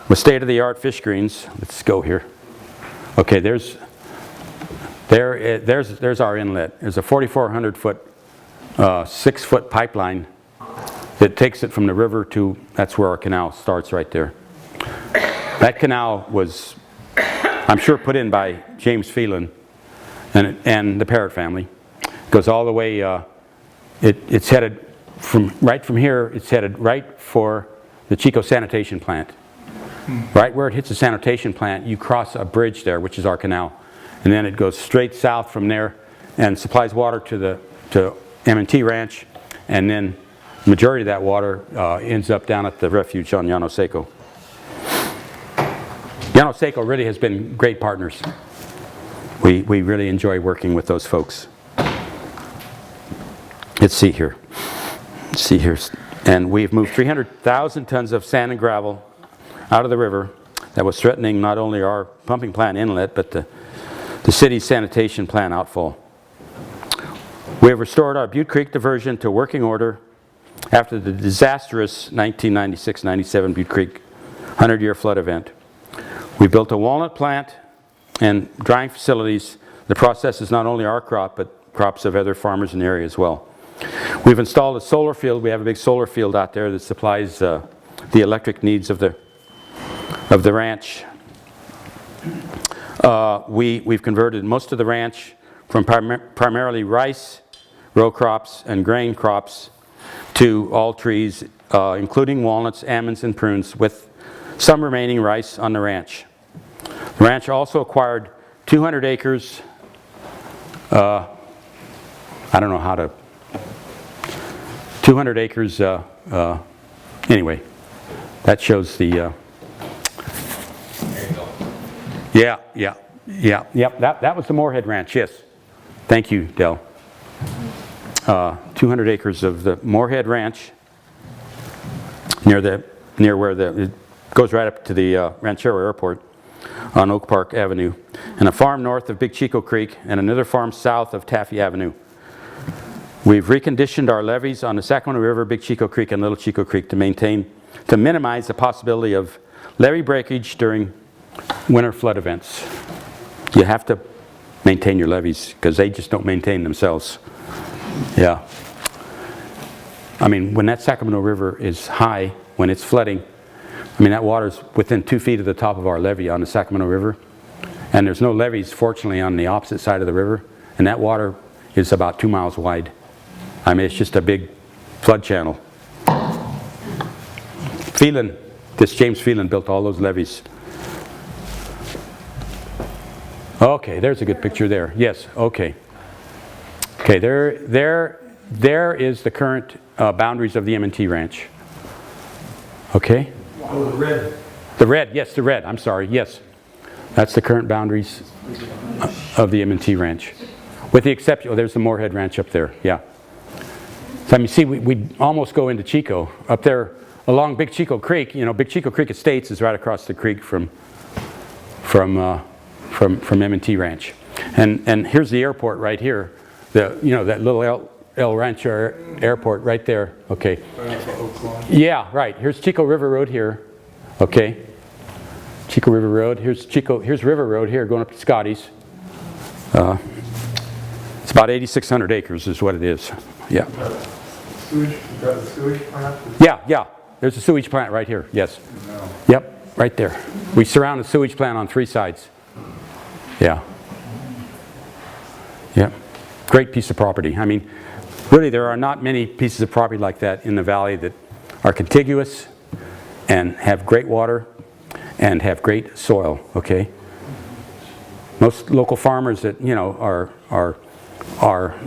with state-of-the-art fish screens. Let's go here. Okay, there's our inlet. There's a 4,400-foot, 6-foot pipeline that takes it from the river to, that's where our canal starts right there. That canal was, I'm sure, put in by James Phelan and the Parrott family. It goes all the way, it's headed right from here, it's headed right for the CHICO'S sanitation plant. Right where it hits the sanitation plant, you cross a bridge there, which is our canal. And then it goes straight south from there and supplies water to M&T Ranch. And then the majority of that water ends up down at the refuge on Llano Seco. Llano Seco really has been great partners. We really enjoy working with those folks. Let's see here. And we've moved 300,000 tons of sand and gravel out of the river that was threatening not only our pumping plant inlet, but the city's sanitation plant outfall. We have restored our Butte Creek diversion to working order after the disastrous 1996-97 Butte Creek 100-year flood event. We built a walnut plant and drying facilities. The process is not only our crop, but crops of other farmers in the area as well. We've installed a solar field. We have a big solar field out there that supplies the electric needs of the ranch. We've converted most of the ranch from primarily rice, row crops, and grain crops to all trees, including walnuts, almonds, and prunes, with some remaining rice on the ranch. The ranch also acquired 200 acres. I don't know how to. 200 acres. Anyway, that shows the. Yep. That was the Moorhead Ranch. Yes, thank you, Del. 200 acres of the Moorhead Ranch, near where it goes right up to the Ranchero Airport on Oak Park Avenue, and a farm north of Big Chico Creek, and another farm south of Taffy Avenue. We've reconditioned our levees on the Sacramento River, Big Chico Creek, and Little Chico Creek to minimize the possibility of levee breakage during winter flood events. You have to maintain your levees because they just don't maintain themselves. Yeah. I mean, when that Sacramento River is high, when it's flooding, I mean, that water's within 2 feet of the top of our levee on the Sacramento River. And there's no levees, fortunately, on the opposite side of the river. And that water is about 2 miles wide. I mean, it's just a big flood channel. James Phelan built all those levees. Okay, there's a good picture there. Yes, okay. Okay, there is the current boundaries of the M&T Ranch. Okay? Oh, the red. The red, I'm sorry, yes. That's the current boundaries of the M&T Ranch. With the exception, there's the Moorhead Ranch up there, yeah. So I mean, see, we almost go into Chico. Up there along Big Chico Creek, Big Chico Creek Estates is right across the creek from M&T Ranch. And here's the airport right here. That little El Rancho Airport right there. Okay. Yeah, right. Here's Chico River Road here. Okay. Chico River Road. Here's River Road here going up to Scotty's. It's about 8,600 acres is what it is. Yeah. Sewage plant? Yeah. There's a sewage plant right here. Yes. No. Yep. right there. We surround the sewage plant on 3 sides. Yeah. Yeah. Great piece of property. I mean, really there are not many pieces of property like that in the valley that are contiguous and have great water and have great soil, okay? Most local farmers that, you know, are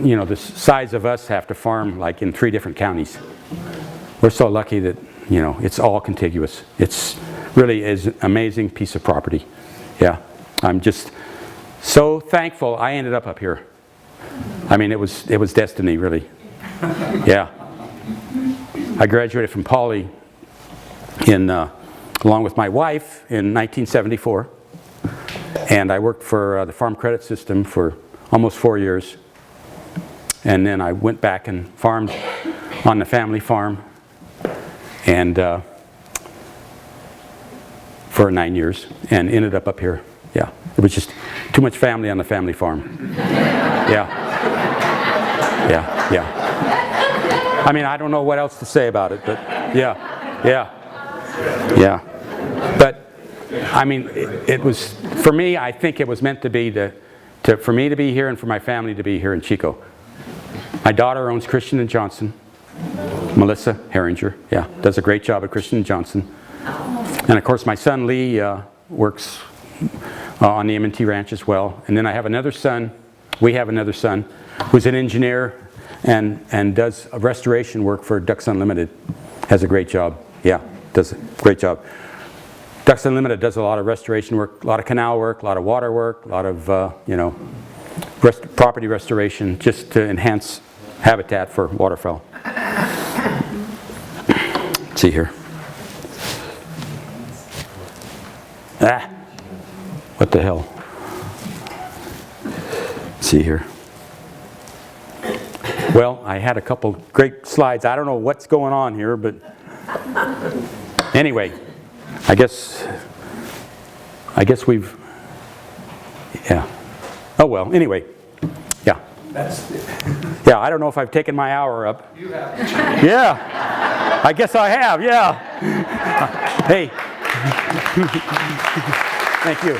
you know, the size of us have to farm like in 3 different counties. We're so lucky that, you know, it's all contiguous. It's really is an amazing piece of property. Yeah. I'm just so thankful I ended up here. I mean, it was destiny, really. Yeah. I graduated from Poly along with my wife in 1974. And I worked for the Farm Credit System for almost 4 years. And then I went back and farmed on the family farm and for 9 years and ended up here. Yeah, it was just too much family on the family farm. Yeah. Yeah, yeah. I mean, I don't know what else to say about it, but yeah, yeah, yeah. But I mean, it was, for me, I think it was meant to be for me to be here and for my family to be here in Chico. My daughter owns Christian & Johnson. Melissa Heringer, yeah, does a great job at Christian & Johnson. And of course my son Lee works on the M&T Ranch as well. And then I have another son, we have another son, who's an engineer and does restoration work for Ducks Unlimited. Has a great job, yeah, does a great job. Ducks Unlimited does a lot of restoration work, a lot of canal work, a lot of water work, a lot of, you know, property restoration just to enhance habitat for waterfowl. Let's see here. Ah, what the hell? Let's see here. Well, I had a couple great slides. I don't know what's going on here, but anyway, I guess we've, yeah. Oh well, anyway, yeah. Yeah, I don't know if I've taken my hour up. You have. Yeah, I guess I have, yeah. Hey. Thank you.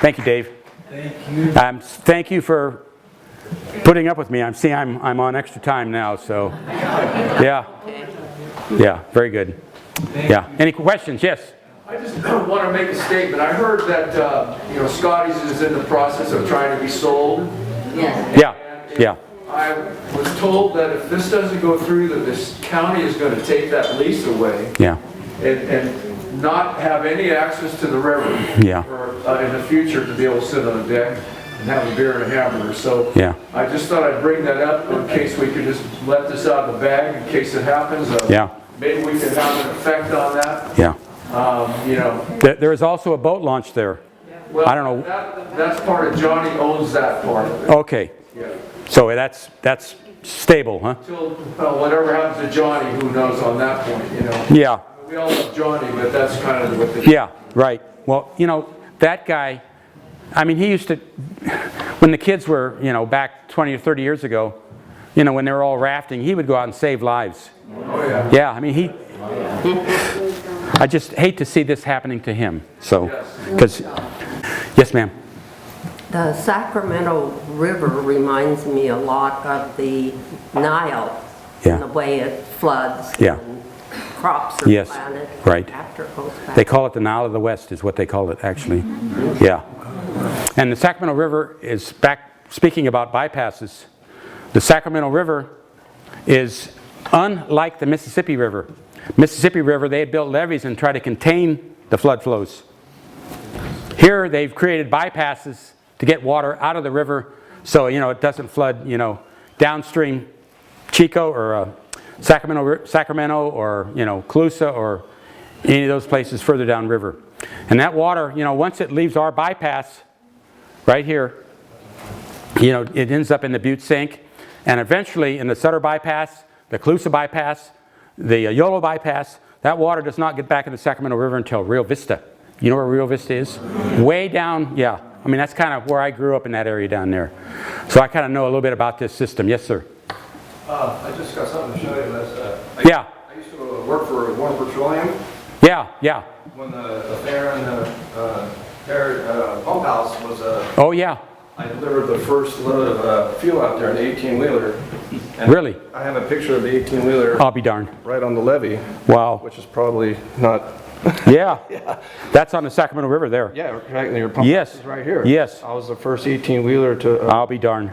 Thank you, Dave. Thank you. Thank you for putting up with me. I'm on extra time now, so yeah. Yeah, very good. Yeah. Any questions? Yes. I just want to make a statement. I heard that you know, Scotty's is in the process of trying to be sold. Yeah. Yeah. I was told that if this doesn't go through, that this county is going to take that lease away. Yeah. And not have any access to the river. Yeah. For, in the future to be able to sit on a deck and have a beer and a hamburger. So yeah. I just thought I'd bring that up in case we could just let this out of the bag in case it happens. Yeah. Maybe we could have an effect on that. Yeah. You know. There is also a boat launch there. Well, I don't know. That's part of Johnny owns that part of it. Okay. Yeah. So that's stable, huh? Till whatever happens to Johnny, who knows on that point, you know. Yeah. We all love Johnny, but that's kind of what the... Yeah, right. Well, you know, that guy, I mean, he used to, when the kids were, you know, back 20 or 30 years ago, you know, when they were all rafting, he would go out and save lives. Oh, yeah. Yeah, I mean, I just hate to see this happening to him. So, because, yes, ma'am. The Sacramento River reminds me a lot of the Nile, Yeah. in the way it floods. Yeah. And crops are Yes, planted right. after it goes back. They call it the Nile of the West is what they call it, actually. Yeah. And the Sacramento River is back, speaking about bypasses, the Sacramento River is unlike the Mississippi River. Mississippi River, they had built levees and tried to contain the flood flows. Here, they've created bypasses to get water out of the river so, you know, it doesn't flood, you know, downstream Chico or Sacramento or, you know, Colusa or any of those places further downriver. And that water, you know, once it leaves our bypass right here, you know, it ends up in the Butte Sink and eventually in the Sutter bypass, the Colusa bypass, the Yolo bypass, that water does not get back in the Sacramento River until Rio Vista. You know where Rio Vista is? Way down, yeah. I mean, that's kind of where I grew up in that area down there. So I kind of know a little bit about this system. Yes, sir. I just got something to show yeah. When the fair and the pump house was, Oh, yeah. I delivered the first load of fuel out there, an 18-wheeler. Really? I have a picture of the 18-wheeler I'll be darned. right on the levee, Wow. which is probably not, Yeah. That's on the Sacramento River there. yeah, right, your pump Yes. house is right here. Yes. I was the first 18-wheeler to, I'll be darned.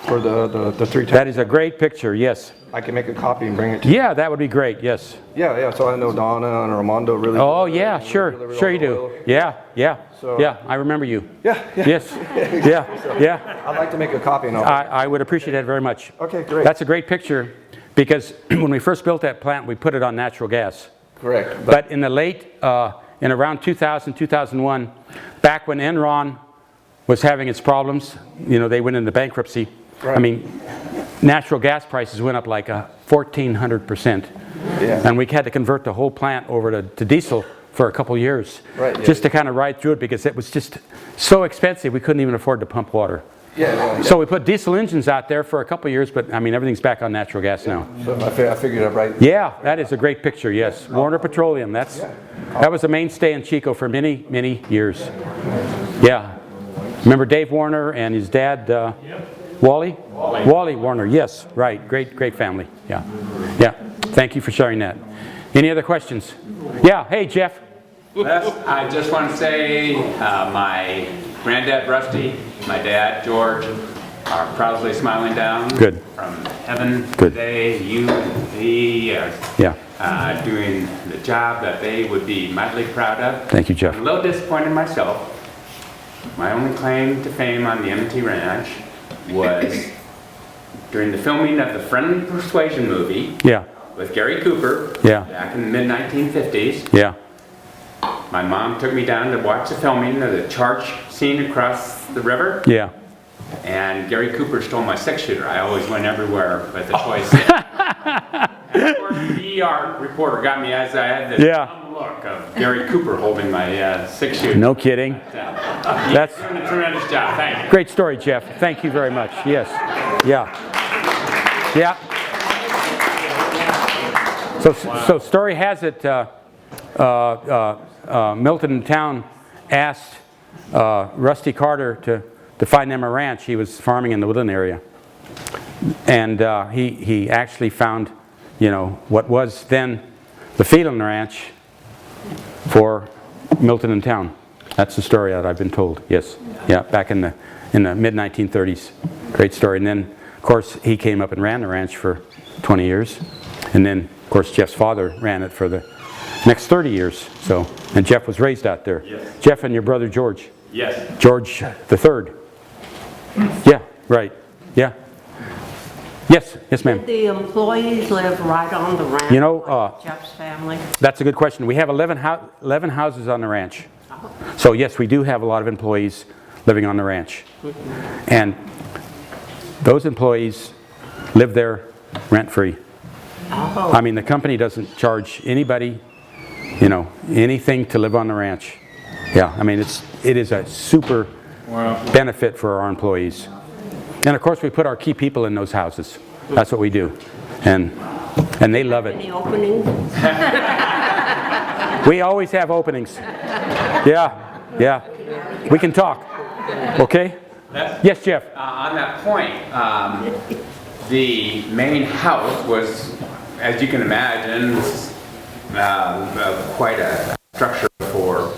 for the 3 That is a great picture, yes. I can make a copy and bring it to you. Yeah, that would be great, yes. Yeah, so I know Donna and Armando really. Oh, yeah, sure. really Sure you well do. oil. Yeah, yeah. So- Yeah, I remember you. Yeah, yeah. Yes. Yeah, yeah. I'd like to make a copy and I'll. I would appreciate that very much. Okay, great. That's a great picture because when we first built that plant, we put it on natural gas. Correct. But in the late, in around 2000, 2001, back when Enron was having its problems, you know, they went into bankruptcy. Right. I mean, natural gas prices went up like 1,400%. Yeah. And we had to convert the whole plant over to diesel for a couple years. Right, yeah. Just to kind of ride through it because it was just so expensive we couldn't even afford to pump water. Yeah. So we put diesel engines out there for a couple years, but I mean, everything's back on natural gas now. So I figured I'd write. Yeah, that is a great picture, yes. Warner Petroleum, that was a mainstay in Chico for many, many years. Yeah. Remember Dave Warner and his dad, Wally? Wally Warner, yes, right. Great family, yeah. Yeah, thank you for sharing that. Any other questions? Yeah, hey, Jeff. I just want to say my granddad Rusty, my dad George are proudly smiling down Good. from heaven Good. today. You and he are Yeah, doing the job that they would be mightily proud of. thank you, Jeff. I'm a little disappointed myself. My only claim to fame on the M&T Ranch was during the filming of the Friendly Persuasion movie Yeah, with Gary Cooper Yeah. back in the mid-1950s. yeah, My mom took me down to watch the filming of the charge scene across the river, yeah. and Gary Cooper stole my 6-shooter. I always went everywhere with the toy set. And of course, the ER reporter got me as I had the Yeah. dumb look of Gary Cooper holding my 6-shooter. No kidding. That's doing a tremendous job. Thank you. Great story, Jeff. Thank you very much. Yes. Yeah. Yeah. So story has it, Milton Town asked Rusty Carter to find them a ranch. He was farming in the Woodland area. And he actually found, you know, what was then the Phelan Ranch for Milton and Town. That's the story that I've been told, yes. Yeah, back in the mid-1930s. Great story. And then, of course, he came up and ran the ranch for 20 years. And then, of course, Jeff's father ran it for the next 30 years. So, and Jeff was raised out there. Yes. Jeff and your brother George. Yes. George the third. Yeah, right. Yeah. Yes, ma'am. Did the employees live right on the ranch? You know, like Jeff's family? That's a good question. We have 11 houses on the ranch. So yes, we do have a lot of employees living on the ranch. And those employees live there rent-free. Oh. I mean, the company doesn't charge anybody, you know, anything to live on the ranch. Yeah, I mean, it is a super benefit for our employees. And of course, we put our key people in those houses. That's what we do. And they love it. Any openings? We always have openings. Yeah. We can talk. Okay? Yes, Jeff. On that point, the main house was, as you can imagine, quite a structure before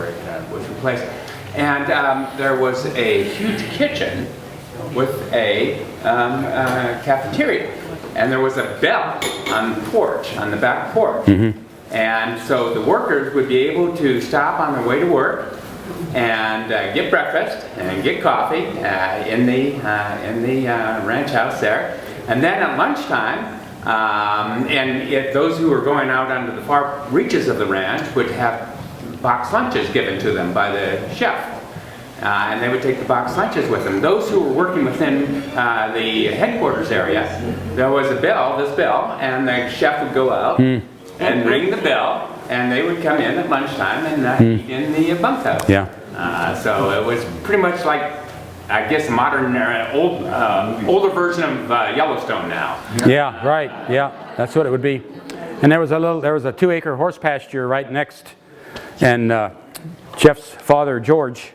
it was replaced. And there was a huge kitchen with a cafeteria. And there was a bell on the porch, on the back porch. Mm-hmm. And so the workers would be able to stop on their way to work and get breakfast and get coffee in the ranch house there. And then at lunchtime, those who were going out onto the far reaches of the ranch would have box lunches given to them by the chef. And they would take the box lunches with them. Those who were working within the headquarters area, there was a bell, this bell, and the chef would go out and ring the bell, and they would come in at lunchtime and eat in the bunkhouse. Yeah. So it was pretty much like, I guess, a modern, older version of Yellowstone now. Yeah, right. Yeah, that's what it would be. And there was a 2-acre horse pasture right next, and Jeff's father, George,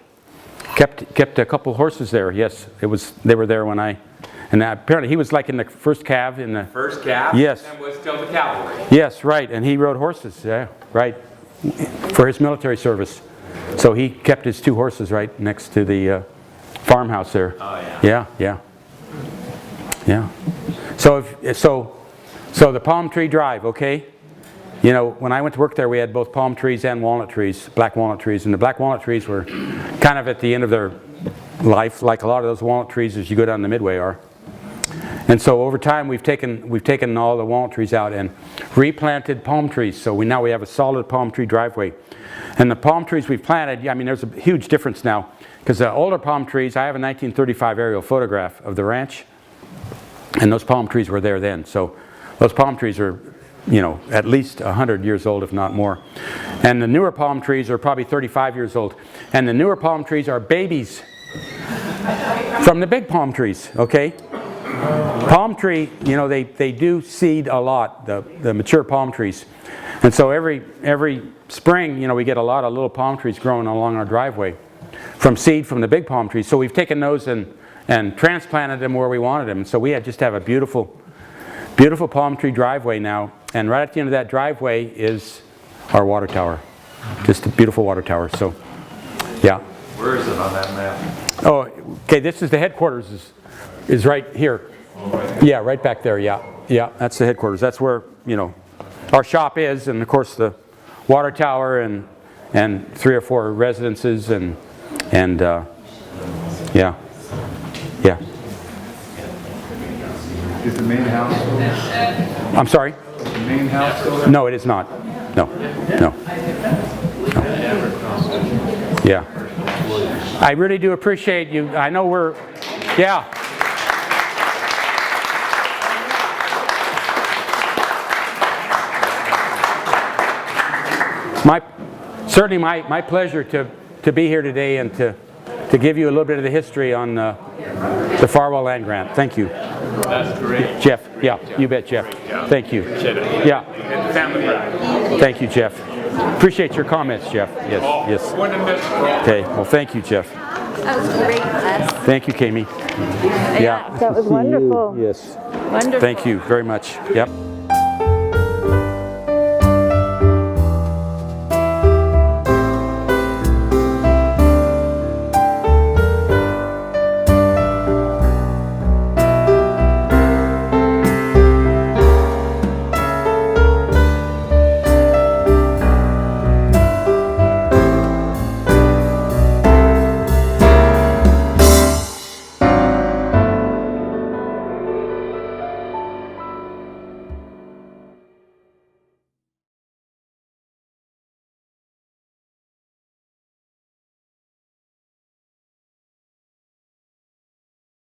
kept a couple horses there. Yes, they were there when and apparently he was like in the first calf in the... First calf? Yes. And was still the cavalry. Yes, right, and he rode horses, yeah, right, for his military service. So he kept his 2 horses right next to the farmhouse there. Oh, yeah. Yeah. So the palm tree drive, okay? You know, when I went to work there, we had both palm trees and walnut trees, black walnut trees, and the black walnut trees were kind of at the end of their life, like a lot of those walnut trees as you go down the Midway are. And so over time, we've taken all the walnut trees out and replanted palm trees. So now we have a solid palm tree driveway. And the palm trees we've planted, I mean, there's a huge difference now. Because the older palm trees, I have a 1935 aerial photograph of the ranch. And those palm trees were there then. So those palm trees are, you know, at least 100 years old, if not more. And the newer palm trees are probably 35 years old. And the newer palm trees are babies from the big palm trees, okay? Palm tree, you know, they do seed a lot, the mature palm trees. And so every spring, you know, we get a lot of little palm trees growing along our driveway from seed from the big palm trees. So we've taken those and transplanted them where we wanted them. So we just have a beautiful palm tree driveway now. And right at the end of that driveway is our water tower. Just a beautiful water tower. So, yeah. Where is it on that map? Oh, okay, this is the headquarters is right here. Yeah, right back there, yeah. Yeah, that's the headquarters. That's where, you know, our shop is, and of course the water tower and 3 or 4 residences and yeah. Is the main house still there? I'm sorry? Is the main house still there? No, it is not. No. Yeah. I really do appreciate you. I know yeah. Certainly my pleasure to be here today and to give you a little bit of the history on the Farwell Land Grant. Thank you. That's great. Jeff, yeah, you bet, Jeff. Thank you. Yeah. Family pride. Thank you, Jeff. Appreciate your comments, Jeff. Yes. Okay, well, thank you, Jeff. That was great, Les. Thank you, Kami. Yeah. That was wonderful. Yes. Wonderful. Thank you very much. Yep.